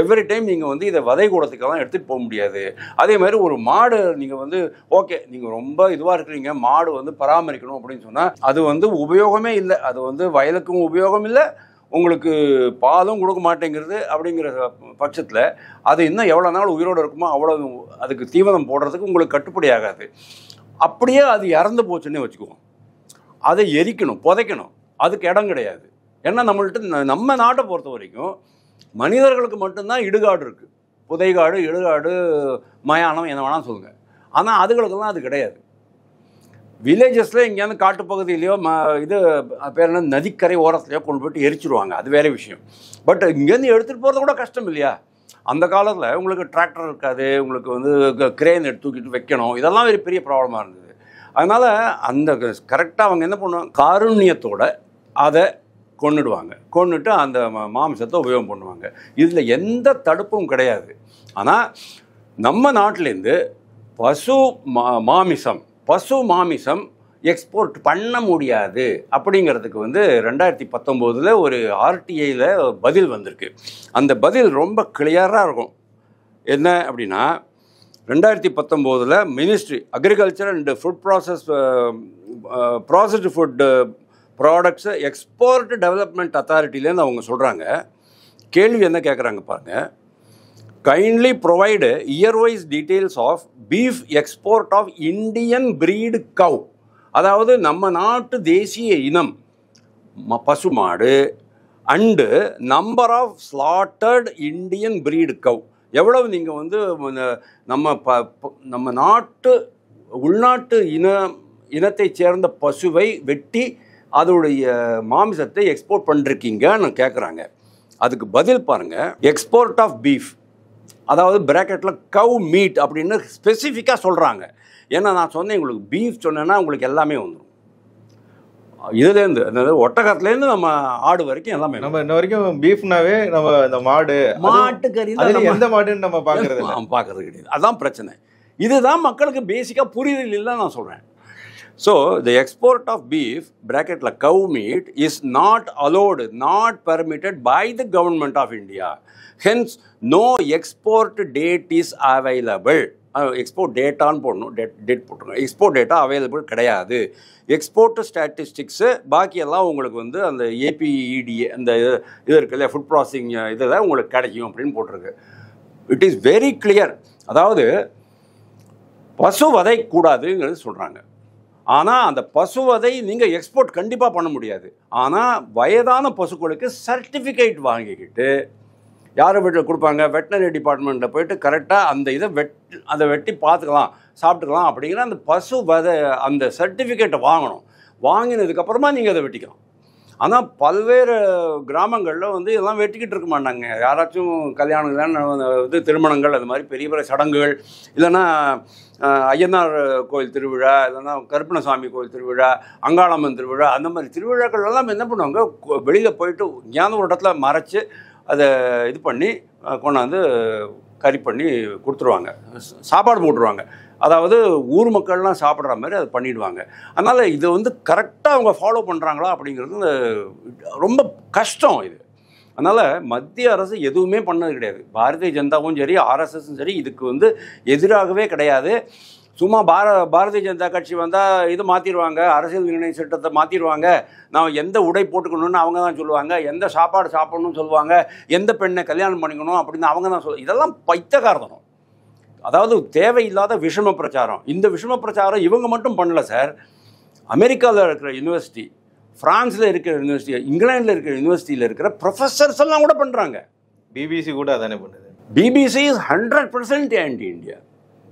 எவ்ரி டைம் நீங்கள் இதை வதை கூடத்துக்கெல்லாம் எடுத்துகிட்டு போக முடியாது. அதே மாதிரி ஒரு மாடு நீங்கள் ஓகே, நீங்கள் ரொம்ப இதுவாக இருக்கிறீங்க, மாடு பராமரிக்கணும் அப்படின்னு சொன்னால் அது உபயோகமே இல்லை. அது வயலுக்கும் உபயோகம் இல்லை, உங்களுக்கு பாலும் கொடுக்க மாட்டேங்கிறது. அப்படிங்கிற பட்சத்தில் அது இன்னும் எவ்வளோ நாள் உயிரோடு இருக்குமோ அவ்வளோ அதுக்கு தீவனம் போடுறதுக்கு உங்களுக்கு கட்டுப்படி ஆகாது. அப்படியே அது இறந்து போச்சுன்னே வச்சுக்குவோம், அதை எரிக்கணும், புதைக்கணும், அதுக்கு இடம் கிடையாது. ஏன்னா நம்ம நாட்டை பொறுத்த வரைக்கும் மனிதர்களுக்கு மட்டும்தான் இடுகாடு இருக்குது. புதைகாடு, இடுகாடு, மயானம், என்ன வேணாலும் சொல்லுங்கள். ஆனால் அதுகளுக்கெல்லாம் அது கிடையாது. வில்லேஜஸில் எங்கேயாவது காட்டுப்பகுதியிலையோ இது பேர் என்ன, நதிக்கரை ஓரத்துலையோ கொண்டு போய்ட்டு எரிச்சிருவாங்க, அது வேறு விஷயம். பட் இங்கேருந்து எடுத்துகிட்டு போகிறது கூட கஷ்டம் இல்லையா? அந்த காலத்தில் உங்களுக்கு டிராக்டர் இருக்காது, உங்களுக்கு கிரேன் எடுத்து தூக்கிட்டு வைக்கணும், இதெல்லாம் ஒரு பெரிய ப்ராப்ளமாக இருந்தது. அதனால் அந்த கரெக்டாக அவங்க என்ன பண்ணுவாங்க, காருண்யத்தோடு அதை கொண்டுட்டு அந்த மாமிசத்தை உபயோகம் பண்ணுவாங்க. இதில் எந்த தடுப்பும் கிடையாது. ஆனால் நம்ம நாட்டிலேருந்து பசு மாமிசம் எக்ஸ்போர்ட் பண்ண முடியாது அப்படிங்கிறதுக்கு 2019 ஒரு ஆர்டிஐயில் பதில் வந்திருக்கு. அந்த பதில் ரொம்ப கிளியராக இருக்கும். என்ன அப்படின்னா, 2019 ministry agriculture and food processed food products export development அத்தாரிட்டிலேருந்து அவங்க சொல்கிறாங்க. கேள்வி என்ன கேட்குறாங்க பாருங்கள். Kindly provide yearwise details of beef export of Indian breed cow. அதாவது நம்ம நாட்டு தேசிய இனம் பசுமாடு and number of slaughtered Indian breed cow. எவ்வளவு நீங்கள் நம்ம நாட்டு உள்நாட்டு இனத்தை சேர்ந்த பசுவை வெட்டி அதோடைய மாமிசத்தை எக்ஸ்போர்ட் பண்ணிருக்கீங்கன்னு கேட்குறாங்க. அதுக்கு பதில் பாருங்கள். எக்ஸ்போர்ட் ஆஃப் பீஃப், அதாவது பிராக்கெட்டில் கவ் மீட் அப்படின்னு ஸ்பெசிஃபிக்காக சொல்கிறாங்க. ஏன்னா நான் சொன்னேன், உங்களுக்கு பீஃப் சொன்னேன்னா உங்களுக்கு எல்லாமே வந்துடும். இதுலேருந்து அதாவது ஒட்டகத்துலேருந்து நம்ம ஆடு வரைக்கும் எல்லாமே. நம்ம இன்ன வரைக்கும் பீஃப்னாவே நம்ம இந்த மாட்டுக்கறி எந்த மாடுன்னு நம்ம பார்க்கறது கிடையாது. அதுதான் பிரச்சனை. இதுதான் மக்களுக்கு பேசிக்காக புரிதல் இல்லைன்னு நான் சொல்கிறேன். So, the export of beef, bracket like cow meat, is not allowed, not permitted by the government of India. Hence, no export date is available. Export டேட்டான்னு போடணும், டேட் போட்டுருங்க. எக்ஸ்போர்ட் டேட்டா அவைலபிள் கிடையாது. எக்ஸ்போர்ட் ஸ்டாட்டிஸ்டிக்ஸு பாக்கியெல்லாம் உங்களுக்கு வந்து அந்த ஏபிஇடிஏ அந்த இது இருக்குது இல்லையா, ஃபுட் ப்ராசஸிங் இதில் உங்களுக்கு கிடைக்கும் அப்படின்னு போட்டிருக்கு. It is very clear. அதாவது பசுவதை கூடாதுங்கிறது சொல்கிறாங்க. ஆனால் அந்த பசுவதை நீங்கள் எக்ஸ்போர்ட் கண்டிப்பாக பண்ண முடியாது. ஆனால் வயதான பசுக்களுக்கு சர்டிஃபிகேட் வாங்கிக்கிட்டு யார் வீட்டில் கொடுப்பாங்க, வெட்டினரி டிபார்ட்மெண்ட்டில் போயிட்டு கரெக்டாக அந்த இதை அதை வெட்டி பார்த்துக்கலாம், சாப்பிட்டுக்கலாம் அப்படிங்கிற அந்த பசுவதை அந்த சர்டிஃபிகேட்டை வாங்கணும். வாங்கினதுக்கப்புறமா நீங்கள் அதை வெட்டிக்கலாம். ஆனால் பல்வேறு கிராமங்களில் வந்து இதெல்லாம் வெட்டிக்கிட்டு இருக்க மாட்டாங்க. யாராச்சும் கல்யாணம் இது திருமணங்கள் அது மாதிரி பெரிய பெரிய சடங்குகள், இல்லைன்னா ஐயனார் கோயில் திருவிழா, இல்லைன்னா கருப்பணசாமி கோயில் திருவிழா, அங்காளம்மன் திருவிழா, அந்த மாதிரி திருவிழாக்கள் எல்லாம் என்ன பண்ணுவாங்க, வெளியில் போயிட்டு ஞான ஒரு இடத்துல மறைச்சி அதை இது பண்ணி கொண்டாந்து கறி பண்ணி கொடுத்துருவாங்க, சாப்பாடு போட்டுருவாங்க. அதாவது ஊர் மக்கள்லாம் சாப்பிட்ற மாதிரி அதை பண்ணிவிடுவாங்க. அதனால் இது வந்து கரெக்டாக அவங்க ஃபாலோ பண்ணுறாங்களா அப்படிங்கிறது ரொம்ப கஷ்டம் இது. அதனால் மத்திய அரசு எதுவுமே பண்ணது கிடையாது. பாரதிய ஜனதாவும் சரி, ஆர்எஸ்எஸும் சரி இதுக்கு வந்து எதிராகவே கிடையாது. சும்மா பாரதிய ஜனதா கட்சி வந்தால் இது மாற்றிடுவாங்க, அரசியல் நிர்ணய சட்டத்தை மாற்றிடுவாங்க, நான் எந்த உடை போட்டுக்கணும்னு அவங்க தான் சொல்லுவாங்க, எந்த சாப்பாடு சாப்பிடணும்னு சொல்லுவாங்க, எந்த பெண்ணை கல்யாணம் பண்ணிக்கணும் அப்படின்னு அவங்க தான் சொல்லுவாங்க. இதெல்லாம் பைத்தியக்காரத்தனம். அதாவது தேவையில்லாத விஷம பிரச்சாரம். இந்த விஷம பிரச்சாரம் இவங்க மட்டும் பண்ணல சார். அமெரிக்காவில் இருக்கிற யூனிவர்சிட்டி, ஃப்ரான்ஸில் இருக்கிற யூனிவர்சிட்டி, இங்கிலாண்டில் இருக்கிற யூனிவர்சிட்டியில் இருக்கிற ப்ரொஃபஸர்ஸ் எல்லாம் கூட பண்ணுறாங்க. பிபிசி கூட அதானே பண்ணுது. BBC is 100% anti India.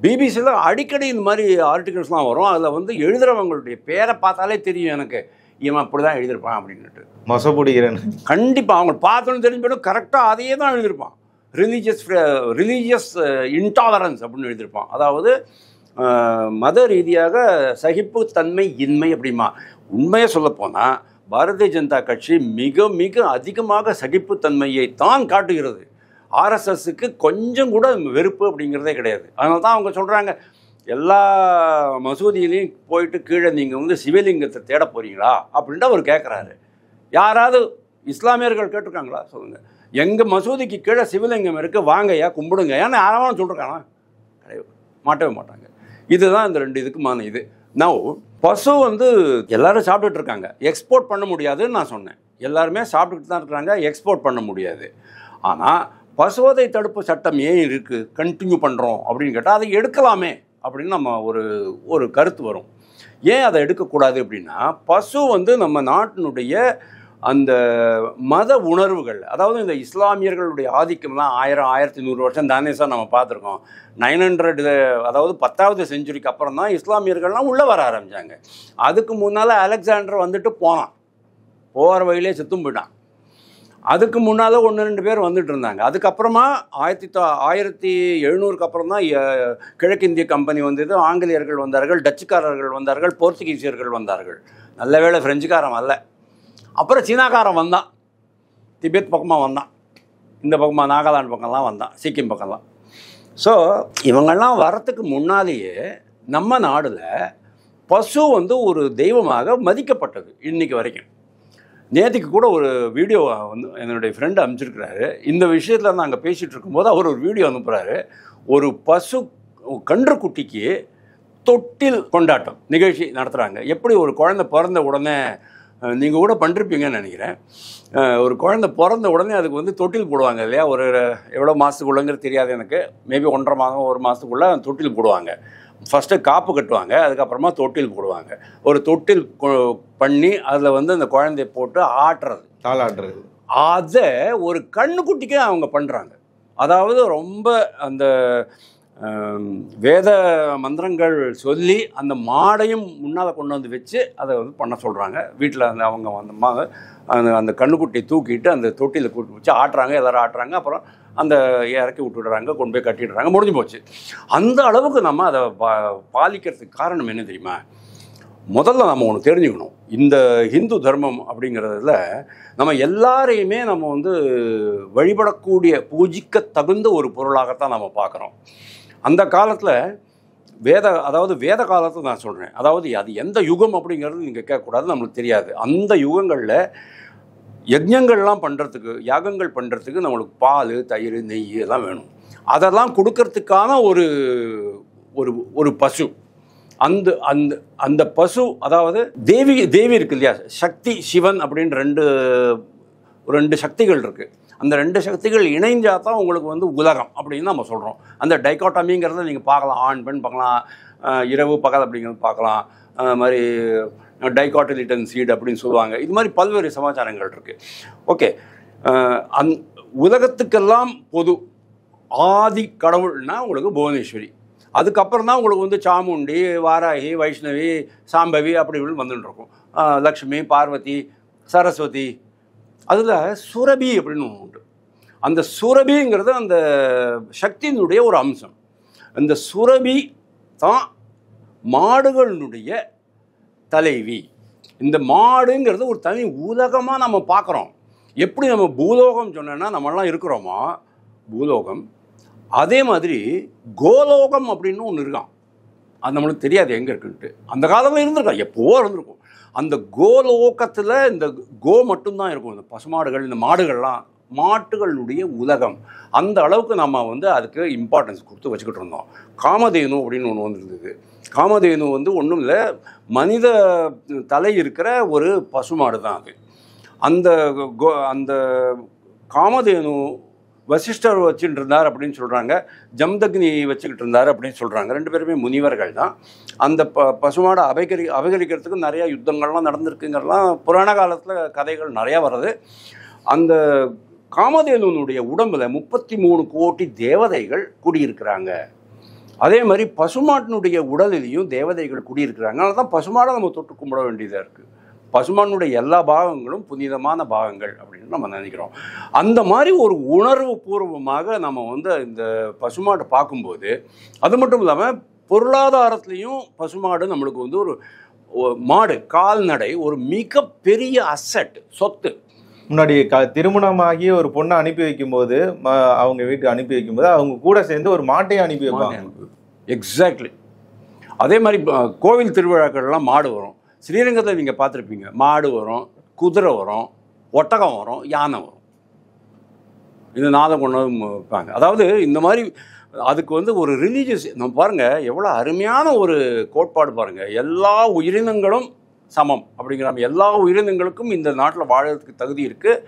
பிபிசியில் அடிக்கடி இந்த மாதிரி ஆர்டிகல்ஸ்லாம் வரும். அதில் வந்து எழுதுகிறவங்களுடைய பேரை பார்த்தாலே தெரியும் எனக்கு, இவன் அப்படி தான் எழுதியிருப்பான் அப்படின்ட்டு. மொசப்பிடிக்கிறேன் கண்டிப்பாக அவங்க பார்த்தோன்னு தெரிஞ்சு போய்டும், கரெக்டாக அதையே தான் எழுதியிருப்பான். ரிலீஜியஸ் இன்டாலரன்ஸ் அப்படின்னு எழுதியிருப்பான். அதாவது மத ரீதியாக சகிப்புத்தன்மை இன்மை அப்படிமா. உண்மையை சொல்லப்போனால் பாரதிய ஜனதா கட்சி மிக மிக அதிகமாக சகிப்புத்தன்மையை தான் காட்டுகிறது. ஆர்எஸ்எஸ்க்கு கொஞ்சம் கூட வெறுப்பு அப்படிங்கிறதே கிடையாது. அதனால தான் அவங்க சொல்கிறாங்க, எல்லா மசூதியிலையும் போயிட்டு கீழே நீங்கள் வந்து சிவலிங்கத்தை தேட போகிறீங்களா அப்படின்ட்டு அவர் கேட்குறாரு. யாராவது இஸ்லாமியர்கள் கேட்டிருக்காங்களா சொல்லுங்கள், எங்கள் மசூதிக்கு கீழே சிவலிங்கம் இருக்குது, வாங்கய்யா கும்பிடுங்க ஏன்னா யாராவது சொல்லிருக்கானா? கிடையாது, மாட்டவே மாட்டாங்க. இதுதான் இந்த ரெண்டு இதுக்குமான இது. நான் பசு வந்து எல்லாரும் சாப்பிட்டுட்டு இருக்காங்க, எக்ஸ்போர்ட் பண்ண முடியாதுன்னு நான் சொன்னேன். எல்லாருமே சாப்பிட்டுட்டு தான் இருக்கிறாங்க, எக்ஸ்போர்ட் பண்ண முடியாது. ஆனால் பசுவதை தடுப்பு சட்டம் ஏன் இருக்குது, கண்டினியூ பண்ணுறோம் அப்படின்னு கேட்டால் அதை எடுக்கலாமே அப்படின்னு நம்ம ஒரு கருத்து வரும். ஏன் அதை எடுக்கக்கூடாது அப்படின்னா, பசு வந்து நம்ம நாட்டினுடைய அந்த மத உணர்வுகள், அதாவது இந்த இஸ்லாமியர்களுடைய ஆதிக்கம்லாம் 1000-1100 வருஷம் தானே சார் நம்ம பார்த்துருக்கோம். 900 அதாவது 10வது செஞ்சுரிக்கு அப்புறம் தான் இஸ்லாமியர்கள்லாம் உள்ளே வர ஆரம்பித்தாங்க. அதுக்கு முன்னால் அலெக்சாண்டர் வந்துட்டு போனான், போகிற வழியிலே செத்தும் போயிட்டான். அதுக்கு முன்னால் 1-2 பேர் வந்துட்டு இருந்தாங்க. அதுக்கப்புறமா 1700க்கு அப்புறம் தான் கிழக்கிந்திய கம்பெனி வந்தது, ஆங்கிலேயர்கள் வந்தார்கள், டச்சுக்காரர்கள் வந்தார்கள், போர்ச்சுகீசியர்கள் வந்தார்கள். நல்ல வேளை ஃப்ரெஞ்சுக்காரன் வரல. அப்புறம் சீனாக்காரன் வந்தான், திபெத் பக்கமாக வந்தான், இந்த பக்கமாக நாகாலாந்து பக்கம்லாம் வந்தான், சிக்கிம் பக்கம்லாம். ஸோ இவங்கெல்லாம் வரத்துக்கு முன்னாலேயே நம்ம நாடில் பசு வந்து ஒரு தெய்வமாக மதிக்கப்பட்டது இன்னைக்கு வரைக்கும். நேற்றுக்கு கூட ஒரு வீடியோ வந்து என்னுடைய ஃப்ரெண்டு அனுப்பிச்சிருக்கிறாரு. இந்த விஷயத்தில் நாங்கள் பேசிகிட்டு இருக்கும்போது அவர் ஒரு வீடியோ அனுப்புகிறாரு. ஒரு பசு கன்றுக்குட்டிக்கு தொட்டில் கொண்டாட்டம் நிகழ்ச்சி நடத்துகிறாங்க. எப்படி ஒரு குழந்தை பிறந்த உடனே, நீங்கள் கூட பண்ணிருப்பீங்கன்னு நினைக்கிறேன், ஒரு குழந்தை பிறந்த உடனே அதுக்கு வந்து தொட்டில் போடுவாங்க இல்லையா, ஒரு எவ்வளோ மாதத்துக்குள்ளங்கிறது தெரியாது எனக்கு, மேபி 1.5 மாதம் 1 மாதத்துக்குள்ளே தொட்டில் போடுவாங்க. ஃபஸ்ட்டு காப்பு கட்டுவாங்க, அதுக்கப்புறமா தொட்டில் போடுவாங்க. ஒரு தொட்டில் பண்ணி அதில் வந்து அந்த குழந்தைய போட்டு ஆட்டுறது, தாளாட்டுறது, அதை ஒரு கண்ணுக்குட்டிக்கே அவங்க பண்ணுறாங்க. அதாவது ரொம்ப அந்த வேத மந்திரங்கள் சொல்லி அந்த மாடையும் முன்னால் கொண்டு வந்து வச்சு அதை வந்து பண்ண சொல்கிறாங்க. வீட்டில் அந்த அவங்க அந்த கண்ணுக்குட்டியை தூக்கிட்டு அந்த தொட்டியில் கூட்டி வச்சு ஆட்டுறாங்க, எல்லோரும் ஆட்டுறாங்க. அப்புறம் அந்த இறக்கி விட்டுடுறாங்க, கொண்டு போய் கட்டிடுறாங்க, முடிஞ்சு போச்சு. அந்த அளவுக்கு நம்ம அதை பாலிக்கிறதுக்கு காரணம் என்ன தெரியுமா? முதல்ல நம்ம ஒன்று தெரிஞ்சுக்கணும். இந்த ஹிந்து தர்மம் அப்படிங்கிறதுல நம்ம எல்லாரையுமே நம்ம வந்து வழிபடக்கூடிய, பூஜிக்க தகுந்த ஒரு பொருளாகத்தான் நம்ம பார்க்குறோம். அந்த காலத்தில் அதாவது வேத காலத்தை நான் சொல்கிறேன், அதாவது அது எந்த யுகம் அப்படிங்கிறது நீங்கள் கேட்கக்கூடாது, நம்மளுக்கு தெரியாது. அந்த யுகங்களில் யஜ்ஞங்கள்லாம் பண்ணுறதுக்கு, யாகங்கள் பண்ணுறதுக்கு நம்மளுக்கு பால், தயிர், நெய் எல்லாம் வேணும். அதெல்லாம் கொடுக்கறதுக்கான ஒரு ஒரு ஒரு பசு. அந்த அந்த அந்த பசு, அதாவது தேவி இருக்கு இல்லையா, சக்தி சிவன் அப்படின்னு ரெண்டு சக்திகள் இருக்குது. அந்த ரெண்டு சக்திகள் இணைஞ்சால் தான் உங்களுக்கு வந்து உலகம் அப்படின்னு நம்ம சொல்கிறோம். அந்த டைகாட்டமிங்கிறத நீங்கள் பார்க்கலாம், ஆண் பெண் பார்க்கலாம், இரவு பகல் அப்படிங்கிறது பார்க்கலாம், மாதிரி டைகாட்டிலிட்டன் சீடு அப்படின்னு சொல்லுவாங்க. இது மாதிரி பல்வேறு சமாச்சாரங்கள் இருக்குது. ஓகே, உலகத்துக்கெல்லாம் பொது ஆதி கடவுள்னா உங்களுக்கு புவனேஸ்வரி. அதுக்கப்புறம் தான் உங்களுக்கு வந்து சாமுண்டி, வாராகி, வைஷ்ணவி, சாம்பவி அப்படி இப்படின்னு வந்துட்டு இருக்கும். லக்ஷ்மி, பார்வதி, சரஸ்வதி. அதில் சுரபி அப்படின்னு ஒன்று உண்டு. அந்த சுரபிங்கிறது அந்த சக்தியினுடைய ஒரு அம்சம். அந்த சுரபி தான் மாடுகளினுடைய தலைவி. இந்த மாடுங்கிறது ஒரு தனி உலகமாக நம்ம பார்க்குறோம். எப்படி நம்ம பூலோகம் சொன்னோன்னா நம்மளாம் இருக்கிறோமோ பூலோகம், அதே மாதிரி கோலோகம் அப்படின்னு ஒன்று இருக்கான். அது நம்மளுக்கு தெரியாது எங்கே இருக்குன்ட்டு. அந்த காலத்தில் இருந்திருக்கோம், எப்போவோ இருந்திருக்கும். அந்த கோலோகத்தில் இந்த கோ மட்டும்தான் இருக்கும். இந்த பசுமாடுகள், இந்த மாடுகள்லாம் மாட்டுகளுடைய உலகம். அந்த அளவுக்கு நம்ம வந்து அதுக்கு இம்பார்ட்டன்ஸ் கொடுத்து வச்சுக்கிட்டு இருந்தோம். காமதேனு அப்படின்னு ஒன்று வந்துருந்தது. காமதேனு வந்து ஒன்றும் இல்லை, மனித தலை இருக்கிற ஒரு பசுமாடு தான் அது. அந்த காமதேனு வசிஷ்டர் வச்சுட்டு இருந்தார் அப்படின்னு சொல்கிறாங்க, ஜம்தக்னி வச்சுக்கிட்டு இருந்தார் அப்படின்னு சொல்கிறாங்க. ரெண்டு பேருமே முனிவர்கள் தான். அந்த பசுமாடை அபகரிக்கிறதுக்கு நிறையா யுத்தங்கள்லாம் நடந்திருக்குங்கிறலாம் புராண காலத்தில் கதைகள் நிறையா வருது. அந்த காமதேனுடைய உடம்பில் 33 கோடி தேவதைகள் குடியிருக்கிறாங்க. அதே மாதிரி பசுமாட்டினுடைய உடலிலையும் தேவதைகள் குடியிருக்கிறாங்க. அதனால தான் பசுமாடை நம்ம தொட்டு கும்பிட வேண்டியதாக இருக்குது. பசுமானுடைய எல்லா பாகங்களும் புனிதமான பாகங்கள் அப்படின்னு நம்ம நினைக்கிறோம். அந்த மாதிரி ஒரு உணர்வு பூர்வமாக நம்ம வந்து இந்த பசுமாட்டை பார்க்கும்போது, அது மட்டும் இல்லாமல் பொருளாதாரத்துலேயும் பசுமாடு நம்மளுக்கு வந்து ஒரு மாடு, கால்நடை ஒரு மிகப்பெரிய அசெட், சொத்து. முன்னாடி திருமணமாகி ஒரு பொண்ணை அனுப்பி வைக்கும்போது, அவங்க வீட்டுக்கு அனுப்பி வைக்கும்போது அவங்க கூட சேர்ந்து ஒரு மாட்டையும் அனுப்பி வைப்பாங்க. எக்ஸாக்ட்லி. அதே மாதிரி கோவில் திருவிழாக்கள்லாம் மாடு வரும். ஸ்ரீரங்கத்தில் நீங்கள் பார்த்துருப்பீங்க, மாடு வரும், குதிரை வரும், ஒட்டகம் வரும், யானை வரும். இது நாதம் கொண்டு வைப்பாங்க. அதாவது இந்த மாதிரி அதுக்கு வந்து ஒரு ரிலீஜியஸ், நம்ம பாருங்கள் எவ்வளோ அருமையான ஒரு கோட்பாடு பாருங்கள். எல்லா உயிரினங்களும் சமம் அப்படிங்கிற, எல்லா உயிரினங்களுக்கும் இந்த நாட்டில் வாழறதுக்கு தகுதி இருக்குது.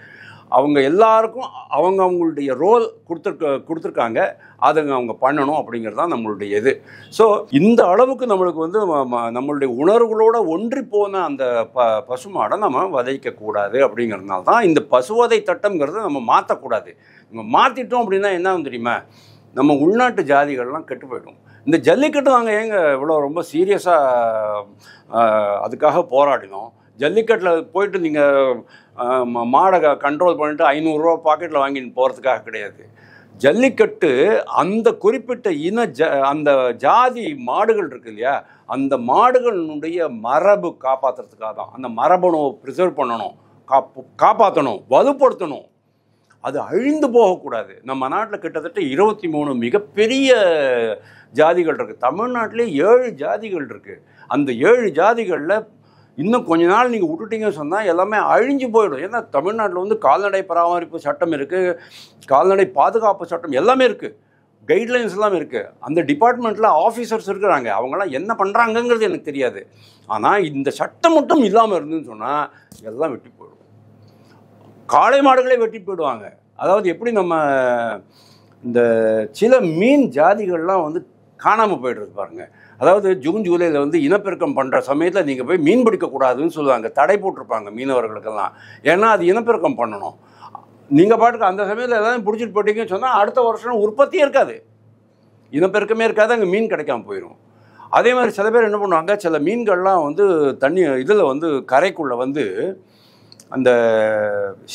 அவங்க எல்லாருக்கும் அவங்களுடைய ரோல் கொடுத்துருக்காங்க, அதை அவங்க பண்ணணும் அப்படிங்கிறது தான் நம்மளுடைய இது. ஸோ இந்த அளவுக்கு நம்மளுக்கு வந்து நம்மளுடைய உணர்வுகளோடு ஒன்றி போன அந்த பசுமாடை நம்ம வதைக்கக்கூடாது. அப்படிங்கிறதுனால தான் இந்த பசுவதை சட்டம்ங்கிறத நம்ம மாற்றக்கூடாது. நம்ம மாற்றிட்டோம் அப்படின்னா என்ன தெரியுமா, நம்ம உள்நாட்டு ஜாதிகள்லாம் கெட்டு போய்டும். இந்த ஜல்லிக்கட்டு நாங்கள் ஏங்க இவ்வளோ ரொம்ப சீரியஸாக அதுக்காக போராடினோம். ஜல்லிக்கட்டில் போயிட்டு நீங்கள் மாடை கண்ட்ரோல் பண்ணிட்டு 500 ரூபா பாக்கெட்டில் வாங்கிட்டு போகிறதுக்காக கிடையாது. ஜல்லிக்கட்டு அந்த குறிப்பிட்ட அந்த ஜாதி மாடுகள் இருக்கு இல்லையா, அந்த மாடுகளினுடைய மரபு காப்பாற்றுறதுக்காக தான். அந்த மரபணு ப்ரிசர்வ் பண்ணணும், காப்பாற்றணும், வலுப்படுத்தணும். அது அழிந்து போகக்கூடாது. நம்ம நாட்டில் கிட்டத்தட்ட 23 மிகப்பெரிய ஜாதிகள் இருக்குது. தமிழ்நாட்டிலே 7 ஜாதிகள் இருக்குது. அந்த 7 ஜாதிகளில் இன்னும் கொஞ்ச நாள் நீங்கள் விட்டுட்டீங்கன்னு சொன்னால் எல்லாமே அழிஞ்சு போயிடும். ஏன்னா தமிழ்நாட்டில் வந்து கால்நடை பராமரிப்பு சட்டம் இருக்குது, கால்நடை பாதுகாப்பு சட்டம் எல்லாமே இருக்குது, கைட்லைன்ஸ் எல்லாமே இருக்குது. அந்த டிபார்ட்மெண்ட்டில் ஆஃபீஸர்ஸ் இருக்கிறாங்க, அவங்களாம் என்ன பண்ணுறாங்கங்கிறது எனக்கு தெரியாது. ஆனால் இந்த சட்டம் மட்டும் இல்லாமல் இருந்துன்னு சொன்னால் எல்லாம் வெட்டி போயிடும். காளை மாடுகளே வெட்டி போயிடுவாங்க. அதாவது எப்படி நம்ம இந்த சில மீன் ஜாதிகள்லாம் வந்து காணாமல் போய்டுறது பாருங்கள். அதாவது ஜூன் ஜூலையில் வந்து இனப்பெருக்கம் பண்ணுற சமயத்தில் நீங்கள் போய் மீன் பிடிக்கக்கூடாதுன்னு சொல்லுவாங்க, தடை போட்டிருப்பாங்க மீனவர்களுக்கெல்லாம். ஏன்னா அது இனப்பெருக்கம் பண்ணணும். நீங்கள் பாட்டுக்கு அந்த சமயத்தில் எதாவது பிடிச்சிட்டு போட்டிங்கன்னு சொன்னால் அடுத்த வருஷம் உற்பத்தியே இருக்காது, இனப்பெருக்கமே இருக்காது, அங்கே மீன் கிடைக்காம போயிடும். அதே மாதிரி சில பேர் என்ன பண்ணுவாங்க, சில மீன்கள்லாம் வந்து தண்ணி இதில் வந்து கரைக்குள்ளே வந்து அந்த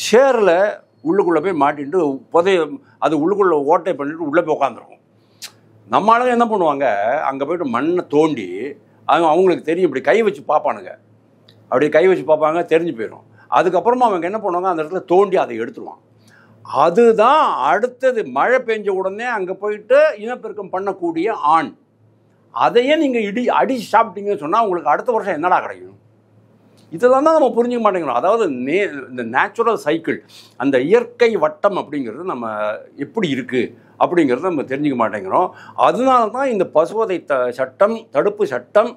ஷேரில் உள்ளுக்குள்ளே போய் மாட்டிட்டு அது உள்ளுக்குள்ளே ஓட்டை பண்ணிட்டு உள்ளே போய் உட்காந்துருக்கும். நம்ம ஆளுங்க என்ன பண்ணுவாங்க, அங்கே போய்ட்டு மண்ணை தோண்டி அவங்களுக்கு தெரியும், இப்படி கை வச்சு பார்ப்பானுங்க, அப்படி கை வச்சு பார்ப்பாங்க, தெரிஞ்சு போயிடும். அதுக்கப்புறமா அவங்க என்ன பண்ணுவாங்க, அந்த இடத்துல தோண்டி அதை எடுத்துருவான். அதுதான் அடுத்தது மழை பெஞ்ச உடனே அங்கே போயிட்டு இனப்பெருக்கம் பண்ணக்கூடிய ஆண். அதையே நீங்கள் அடிச்சு சாப்பிட்டீங்கன்னு சொன்னால் உங்களுக்கு அடுத்த வருஷம் என்னடா கிடைக்கும்? இதெல்லாம் தான் நம்ம புரிஞ்சுக்க மாட்டேங்கிறோம். அதாவது இந்த நேச்சுரல் சைக்கிள், அந்த இயற்கை வட்டம் அப்படிங்கிறது நம்ம எப்படி இருக்குது அப்படிங்கிறத நம்ம தெரிஞ்சுக்க மாட்டேங்கிறோம். அதனால தான் இந்த பசுவதை சட்டம், தடுப்பு சட்டம்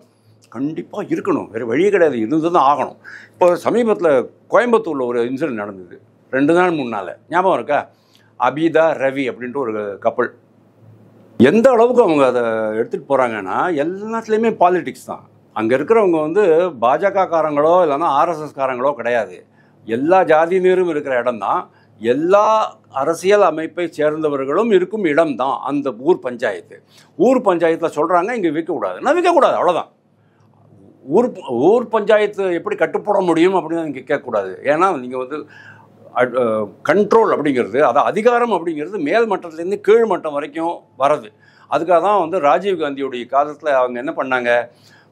கண்டிப்பாக இருக்கணும், வேறு வழியே கிடையாது, இருந்து தான் ஆகணும். இப்போ சமீபத்தில் கோயம்புத்தூரில் ஒரு இன்சிடென்ட் நடந்தது, 2 நாள் முன்னால், ஞாபகம் இருக்கா? அபிதா ரவி அப்படின்ட்டு ஒரு கப்பல். எந்த அளவுக்கு அவங்க அதை எடுத்துகிட்டு போகிறாங்கன்னா, எல்லாத்துலேயுமே பாலிடிக்ஸ் தான். அங்கே இருக்கிறவங்க வந்து பாஜகக்காரங்களோ இல்லைன்னா ஆர்எஸ்எஸ்காரங்களோ கிடையாது, எல்லா ஜாதியினரும் இருக்கிற இடம்தான், எல்லா அரசியல் அமைப்பை சேர்ந்தவர்களும் இருக்கும் இடம்தான் அந்த ஊர் பஞ்சாயத்து. ஊர் பஞ்சாயத்தில் சொல்கிறாங்க இங்கே விற்கக்கூடாது, விற்கக்கூடாது, அவ்வளோதான். ஊர் பஞ்சாயத்து எப்படி கட்டுப்பட முடியும் அப்படின்னு நீங்கள் கேட்கக்கூடாது. ஏன்னா நீங்கள் வந்து கண்ட்ரோல் அப்படிங்கிறது, அதான் அதிகாரம் அப்படிங்கிறது மேல் மட்டத்துலேருந்து கீழ் மட்டம் வரைக்கும் வர்றது. அதுக்காக தான் வந்து ராஜீவ்காந்தியுடைய காலத்தில் அவங்க என்ன பண்ணாங்க,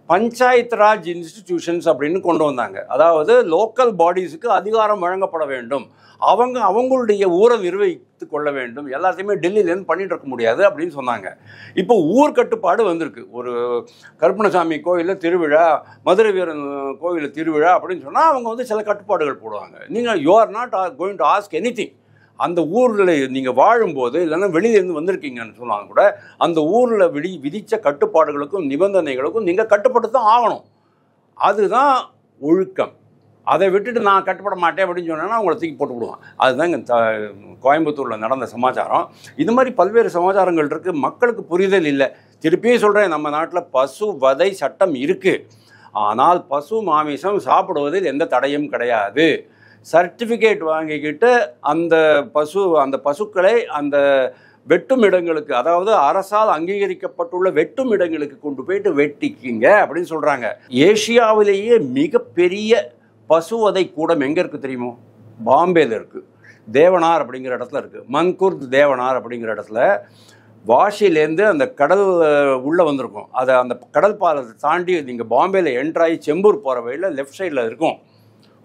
பஞ்சாயத்து ராஜ் இன்ஸ்டிடியூஷன்ஸ் அப்படின்னு கொண்டு வந்தாங்க. அதாவது லோக்கல் பாடிஸுக்கு அதிகாரம் வழங்கப்பட வேண்டும், அவங்களுடைய ஊரை நிர்வகித்து கொள்ள வேண்டும், எல்லாத்தையுமே டெல்லியிலேருந்து பண்ணிட்டு இருக்க முடியாது அப்படின்னு சொன்னாங்க. இப்போ ஊர் கட்டுப்பாடு வந்திருக்கு. ஒரு கருப்பணசாமி கோயிலில் திருவிழா, மதுரை வீரன் கோயிலில் திருவிழா அப்படின்னு சொன்னால் அவங்க வந்து சில கட்டுப்பாடுகள் போடுவாங்க. நீங்கள் you are not going to ask anything. அந்த ஊரில் நீங்கள் வாழும்போது இல்லைன்னா வெளியிலேருந்து வந்திருக்கீங்கன்னு சொன்னாங்க கூட, அந்த ஊரில் விதித்த கட்டுப்பாடுகளுக்கும் நிபந்தனைகளுக்கும் நீங்கள் கட்டுப்பட்டு தான் ஆகணும். அதுதான் ஒழுக்கம். அதை விட்டுட்டு நான் கட்டுப்பட மாட்டேன் அப்படின்னு சொன்னேன்னா அவங்கள தூக்கி போட்டு விடுவான். அதுதான் இங்கே கோயம்புத்தூரில் நடந்த சமாச்சாரம். இது மாதிரி பல்வேறு சமாச்சாரங்கள் இருக்குது, மக்களுக்கு புரிதல் இல்லை. திருப்பியும் சொல்கிறேன், நம்ம நாட்டில் பசு வதை சட்டம் இருக்குது, ஆனால் பசு மாமிசம் சாப்பிடுவதில் எந்த தடையும் கிடையாது. சர்டிஃபிகேட் வாங்கிக்கிட்டு அந்த பசுக்களை அந்த வெட்டும் இடங்களுக்கு, அதாவது அரசால் அங்கீகரிக்கப்பட்டுள்ள வெட்டும் இடங்களுக்கு கொண்டு போயிட்டு வெட்டிக்கிங்க அப்படின்னு சொல்கிறாங்க. ஏஷியாவிலேயே மிகப்பெரிய பசுவதை கூடம் எங்கே இருக்குது தெரியுமோ? பாம்பேயில் இருக்குது, தேவனார் அப்படிங்கிற இடத்துல இருக்குது. மன்குர்த் தேவனார் அப்படிங்கிற இடத்துல வாஷிலேருந்து அந்த கடல் உள்ளே வந்திருக்கும். அதை அந்த கடல் பாலத்தை தாண்டி நீங்கள் பாம்பேயில் என்ட்ராகி செம்பூர் போகிற வழியில் லெஃப்ட் சைடில் இருக்கும்.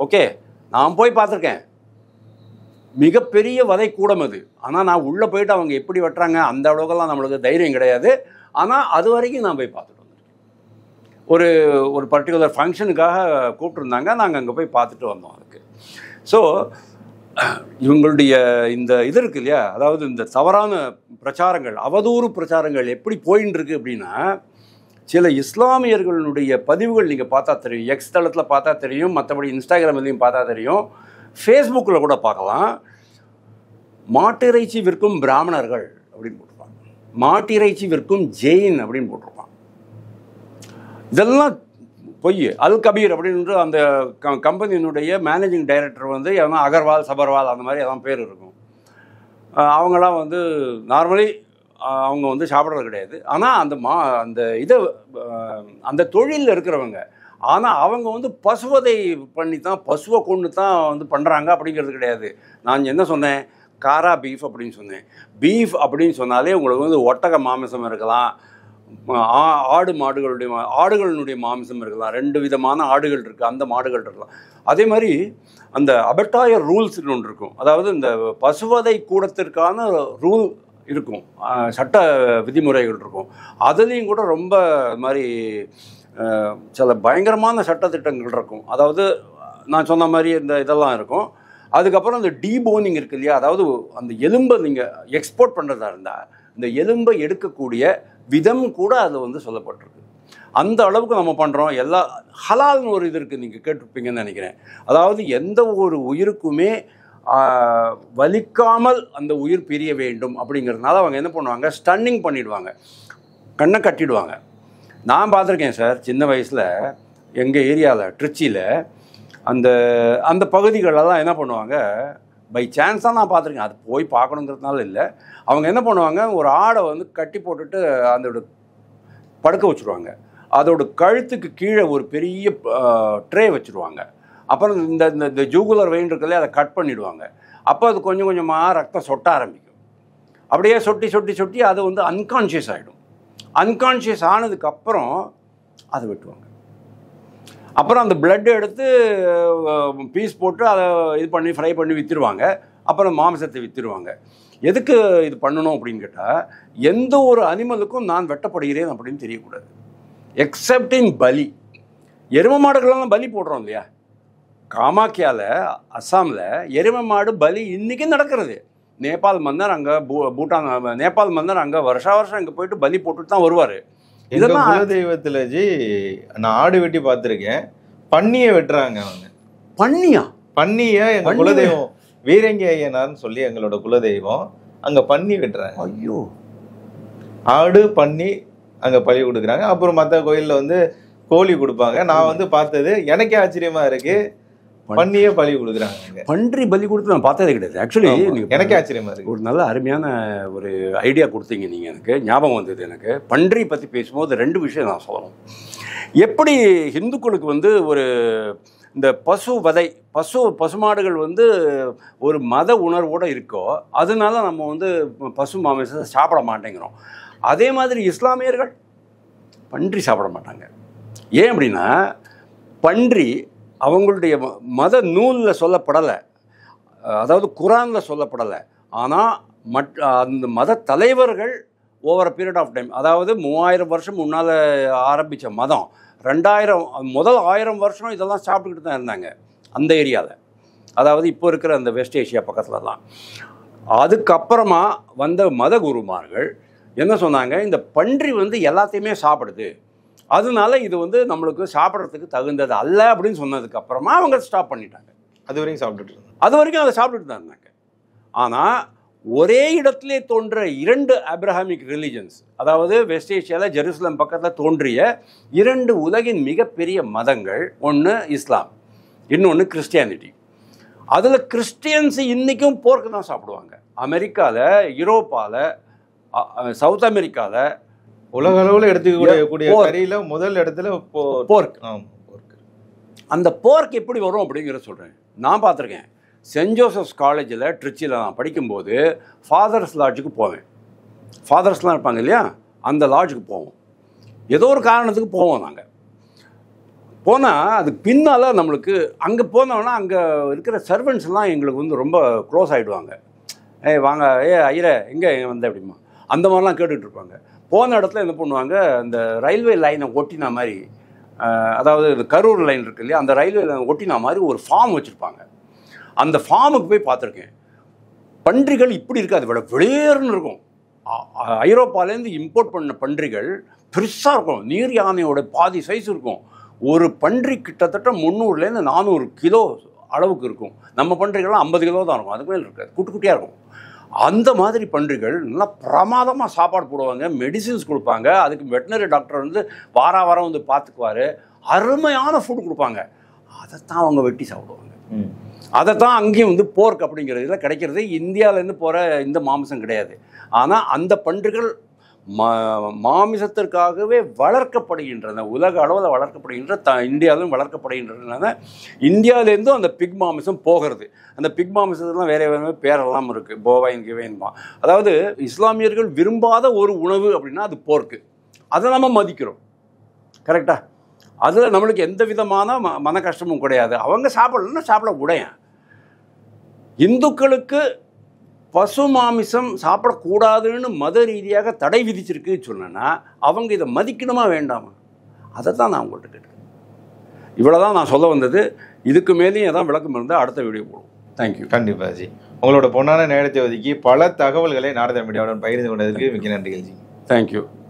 ஓகே, நான் போய் பார்த்துருக்கேன், மிகப்பெரிய வதை கூடம் அது. ஆனால் நான் உள்ளே போயிட்டு அவங்க எப்படி வெட்டுறாங்க அந்த அளவுக்கெல்லாம் நம்மளுக்கு தைரியம் கிடையாது. ஆனால் அது வரைக்கும் நான் போய் பார்த்துட்டு வந்திருக்கேன். ஒரு பர்டிகுலர் ஃபங்க்ஷனுக்காக கூப்பிட்டுருந்தாங்க, நாங்கள் அங்கே போய் பார்த்துட்டு வந்தோம். அதுக்கு ஸோ இவங்களுடைய இந்த இது இருக்கு இல்லையா, அதாவது இந்த தவறான பிரச்சாரங்கள், அவதூறு பிரச்சாரங்கள் எப்படி போயின்னு இருக்கு அப்படின்னா, சில இஸ்லாமியர்களுடைய பதிவுகள் நீங்கள் பார்த்தா தெரியும், எக்ஸ் தளத்தில் பார்த்தா தெரியும், மற்றபடி இன்ஸ்டாகிராம்லையும் பார்த்தா தெரியும், ஃபேஸ்புக்கில் கூட பார்க்கலாம். மாட்டிறைச்சி விற்கும் பிராமணர்கள் அப்படின்னு போட்டிருப்பாங்க, மாட்டிறைச்சி விற்கும் ஜெயின் அப்படின்னு போட்டிருப்பாங்க. இதெல்லாம் பொய். அல் கபீர் அப்படின்ற அந்த கம்பெனியினுடைய மேனேஜிங் டைரக்டர் வந்து எதனா அகர்வால், சபர்வால் அந்த மாதிரி எதாவது பேர் இருக்கும். அவங்களாம் வந்து நார்மலி அவங்க வந்து சாப்பிட்றது கிடையாது. ஆனால் அந்த இதை அந்த தொழிலில் இருக்கிறவங்க, ஆனால் அவங்க வந்து பசுவதை பண்ணி தான், பசுவை கொண்டு தான் வந்து பண்ணுறாங்க அப்படிங்கிறது கிடையாது. நான் என்ன சொன்னேன், காரா பீஃப் அப்படின்னு சொன்னேன். பீஃப் அப்படின்னு சொன்னாலே உங்களுக்கு வந்து ஒட்டக மாமிசம் இருக்கலாம், ஆடுகளுடைய மாமிசம் இருக்கலாம், 2 விதமான ஆடுகள் இருக்குது, அந்த மாடுகள் இருக்கலாம். அதே மாதிரி அந்த அபட்டாயர் ரூல்ஸ்னு ஒன்று இருக்கும். அதாவது இந்த பசுவதை கூடத்திற்கான ரூல் இருக்கும், சட்ட விதிமுறைகள் இருக்கும். அதுலேயும் கூட ரொம்ப இது மாதிரி சில பயங்கரமான சட்டத்திட்டங்கள் இருக்கும். அதாவது நான் சொன்ன மாதிரி இந்த இதெல்லாம் இருக்கும். அதுக்கப்புறம் இந்த டீபோனிங் இருக்கு இல்லையா, அதாவது அந்த எலும்பை நீங்கள் எக்ஸ்போர்ட் பண்ணுறதா இருந்தால் இந்த எலும்பை எடுக்கக்கூடிய விதம் கூட அதில் வந்து சொல்லப்பட்டிருக்கு. அந்த அளவுக்கு நம்ம பண்ணுறோம். எல்லா ஹலால்னு ஒரு இது இருக்குது, நீங்கள் கேட்டிருப்பீங்கன்னு நினைக்கிறேன். அதாவது எந்த ஒரு உயிருக்குமே வலிக்காமல் அந்த உயிர் பிரிய வேண்டும் அப்படிங்கிறதுனால அவங்க என்ன பண்ணுவாங்க, ஸ்டன்னிங் பண்ணிடுவாங்க, கண்ணை கட்டிடுவாங்க. நான் பார்த்துருக்கேன் சார், சின்ன வயசில் எங்கள் ஏரியாவில் திருச்சியில் அந்த பகுதிகளெல்லாம் என்ன பண்ணுவாங்க, பை சான்ஸ் தான் நான் பார்த்துருக்கேன், அது போய் பார்க்கணுங்கிறதுனால இல்லை. அவங்க என்ன பண்ணுவாங்க, ஒரு ஆடை வந்து கட்டி போட்டுட்டு அதோட படுக்க வச்சுருவாங்க, அதோட கழுத்துக்கு கீழே ஒரு பெரிய ட்ரே வச்சுருவாங்க. அப்புறம் இந்த ஜூகுலர் வெயின் இருக்குல்ல, அதை கட் பண்ணிவிடுவாங்க. அப்போ அது கொஞ்சம் கொஞ்சமாக ரத்தம் சொட்ட ஆரம்பிக்கும். அப்படியே சொட்டி சொட்டி சொட்டி அது வந்து அன்கான்ஷியஸ் ஆகிடும். அன்கான்ஷியஸ் ஆனதுக்கப்புறம் அதை வெட்டுவாங்க. அப்புறம் அந்த பிளட்டை எடுத்து பீஸ் போட்டு அதை இது பண்ணி ஃப்ரை பண்ணி விற்றுருவாங்க. அப்புறம் மாமிசத்தை விற்றுருவாங்க. எதுக்கு இது பண்ணணும் அப்படின்னு கேட்டால், எந்த ஒரு அனிமலுக்கும் நான் வெட்டப்படுகிறேன் அப்படின்னு தெரியக்கூடாது. எக்ஸப்ட் இன் பலி. எரும மாடுகளெல்லாம் பலி போடுறோம் இல்லையா, காமாக்கியாவில் அஸ்ஸாமில் எருமை மாடு பலி இன்றைக்கும் நடக்கிறது. நேபாள் மன்னர் அங்கே பூட்டான் நேபாள் மன்னர் அங்கே வருஷம் அங்கே போயிட்டு பலி போட்டுட்டு தான் வருவார். இதெல்லாம் குலதெய்வத்தில் ஜி நான் ஆடு வெட்டி பார்த்துருக்கேன். பன்னியை வெட்டுறாங்க அவங்க. பன்னியை எங்கள் குலதெய்வம் வீரங்கி ஐயனார்னு சொல்லி எங்களோட குலதெய்வம் அங்கே பன்னி வெட்டுறாங்க. ஐயோ, ஆடு பன்னி அங்கே பலி கொடுக்குறாங்க. அப்புறம் மற்ற கோயிலில் வந்து கோழி கொடுப்பாங்க. நான் வந்து பார்த்தது எனக்கே ஆச்சரியமா இருக்கு. பன்னியே பலி கொடுக்குறாங்க. பன்றி பலி கொடுத்து நான் பார்த்ததே கிடையாது. ஆக்சுவலி எனக்கே ஆச்சரியமா இருக்கு. ஒரு நல்ல அருமையான ஒரு ஐடியா கொடுத்தீங்க நீங்கள். எனக்கு ஞாபகம் வந்தது. எனக்கு பன்றி பற்றி பேசும்போது 2 விஷயம் நான் சொல்லணும். எப்படி ஹிந்துக்களுக்கு வந்து ஒரு இந்த பசுமாடுகள் வந்து ஒரு மத உணர்வோடு இருக்கோ, அதனால நம்ம வந்து பசு மாமிசத்தை சாப்பிட மாட்டேங்கிறோம். அதே மாதிரி இஸ்லாமியர்கள் பன்றி சாப்பிட மாட்டாங்க. ஏன் அப்படின்னா, பன்றி அவங்களுடைய மத நூலில் சொல்லப்படலை, அதாவது குரானில் சொல்லப்படலை. ஆனால் அந்த மத தலைவர்கள் ஓவர் பீரியட் ஆஃப் டைம், அதாவது 3000 வருஷம் முன்னால் ஆரம்பித்த மதம் 2000 முதல் 1000 வருஷம் இதெல்லாம் சாப்பிட்டுக்கிட்டு தான் இருந்தாங்க அந்த ஏரியாவில். அதாவது இப்போ இருக்கிற அந்த வெஸ்ட் ஏஷியா பக்கத்துலலாம். அதுக்கப்புறமா வந்த மத குருமார்கள் என்ன சொன்னாங்க, இந்த பன்றி வந்து எல்லாத்தையுமே சாப்பிடுது, அதனால இது வந்து நம்மளுக்கு சாப்பிட்றதுக்கு தகுந்தது அல்ல அப்படின்னு சொன்னதுக்கப்புறமா அவங்க ஸ்டாப் பண்ணிட்டாங்க. அது வரைக்கும் அதை சாப்பிட்டுட்டு தான் இருந்தாங்க. ஆனால் ஒரே இடத்திலே தோன்ற 2 ஆப்ரஹாமிக் ரிலிஜன்ஸ், அதாவது வெஸ்ட் ஏஷியாவில் ஜெருசலம் பக்கத்தில் தோன்றிய 2 உலகின் மிகப்பெரிய மதங்கள், ஒன்று இஸ்லாம், இன்னொன்று கிறிஸ்டியானிட்டி. அதில் கிறிஸ்டியன்ஸ் இன்றைக்கும் போர்க்கு தான் சாப்பிடுவாங்க. அமெரிக்காவில், யூரோப்பாவில், சவுத் அமெரிக்காவில், உலக அளவில் எடுத்துக்கக்கூடிய கறியில முதல் இடத்துல போர்க். அந்த போர்க் எப்படி வரும் அப்படிங்கிறத சொல்கிறேன். நான் பார்த்துருக்கேன். சென்ட் ஜோசப்ஸ் காலேஜில் ட்ரிச்சியில் நான் படிக்கும்போது ஃபாதர்ஸ் லாட்ஜுக்கு போவேன். ஃபாதர்ஸ்லாம் இருப்பாங்க இல்லையா, அந்த லாட்ஜுக்கு போவோம். ஏதோ ஒரு காரணத்துக்கு போவோம். நாங்கள் போனால் அதுக்கு பின்னால் நம்மளுக்கு அங்கே போனோன்னா அங்கே இருக்கிற சர்வெண்ட்ஸ்லாம் எங்களுக்கு வந்து ரொம்ப க்ளோஸ் ஆகிடுவாங்க. வாங்க, ஐயரே எங்கே வந்த அப்படிமா, அந்த மாதிரிலாம் கேட்டுட்ருப்பாங்க. போன இடத்துல என்ன பண்ணுவாங்க, அந்த ரயில்வே லைனை ஒட்டினா மாதிரி, அதாவது இந்த கரூர் லைன் இருக்கு இல்லையா, அந்த ரயில்வே லைனை ஒட்டினா மாதிரி ஒரு ஃபார்ம் வச்சுருப்பாங்க. அந்த ஃபார்முக்கு போய் பார்த்துருக்கேன். பன்றிகள் இப்படி இருக்காது, விட வெளியேறுன்னு இருக்கும். ஐரோப்பாலேருந்து இம்போர்ட் பண்ண பன்றிகள் பெருசாக இருக்கும். நீர் யானையோட பாதி சைஸ் இருக்கும். ஒரு பன்றி கிட்டத்தட்ட 300லேருந்து 400 கிலோ அளவுக்கு இருக்கும். நம்ம பன்றிகள்லாம் 50 கிலோ தான் இருக்கும், அதுக்கு மேலே இருக்காது, குட்டி குட்டியாக இருக்கும். அந்த மாதிரி பன்றிகள் நல்லா பிரமாதமாக சாப்பாடு போடுவாங்க, மெடிசின்ஸ் கொடுப்பாங்க. அதுக்கு வெட்டினரி டாக்டர் வந்து வாரம் வந்து பார்த்துக்குவார். அருமையான ஃபுட் கொடுப்பாங்க. அதைத்தான் அவங்க வெட்டி சாப்பிடுவாங்க. அதைத்தான் அங்கேயும் வந்து போர்க் அப்படிங்கிறதுல கிடைக்கிறது. இந்தியாவிலேருந்து போகிற இந்த மாமிசம் கிடையாது. ஆனால் அந்த பன்றிகள் மாமிசத்திற்காகவே வளர்க்கப்படுகின்றன, உலக அளவில் வளர்க்கப்படுகின்ற, இந்தியாவிலும் வளர்க்கப்படுகின்றன. இந்தியாவிலேருந்தும் அந்த பிக் மாமிசம் போகிறது. அந்த பிக் மாமிசத்துலாம் வேறு வேறு பேரெல்லாம் இருக்குது, போவைன் கிவைன்மா. அதாவது இஸ்லாமியர்கள் விரும்பாத ஒரு உணவு அப்படின்னா அது போர்க்கு. அதை நம்ம மதிக்கிறோம், கரெக்டாக. அதில் நம்மளுக்கு எந்த விதமான மன கஷ்டமும் கிடையாது. அவங்க சாப்பிடலன்னா சாப்பிட உடையன். இந்துக்களுக்கு பசு மாமிசம் சாப்பிடக்கூடாதுன்னு மத ரீதியாக தடை விதிச்சிருக்கு சொன்னா அவங்க இதை மதிக்கணுமா வேண்டாமா? அதை தான் நான் உங்கள்கிட்ட கேட்டேன். இவ்வளோதான் நான் சொல்ல வந்தது. இதுக்கு மேலேயும் ஏதாவது விளக்கம் இருந்தால் அடுத்த வீடியோ போடுவோம். தேங்க்யூ. கண்டிப்பாக ஜி. உங்களோட பொன்னான நேரத்தை ஒதுக்கி பல தகவல்களை நாரதா மீடியாவுடன் பகிர்ந்து கொண்டதற்கு மிக்க நன்றிகள் ஜி. தேங்க்யூ.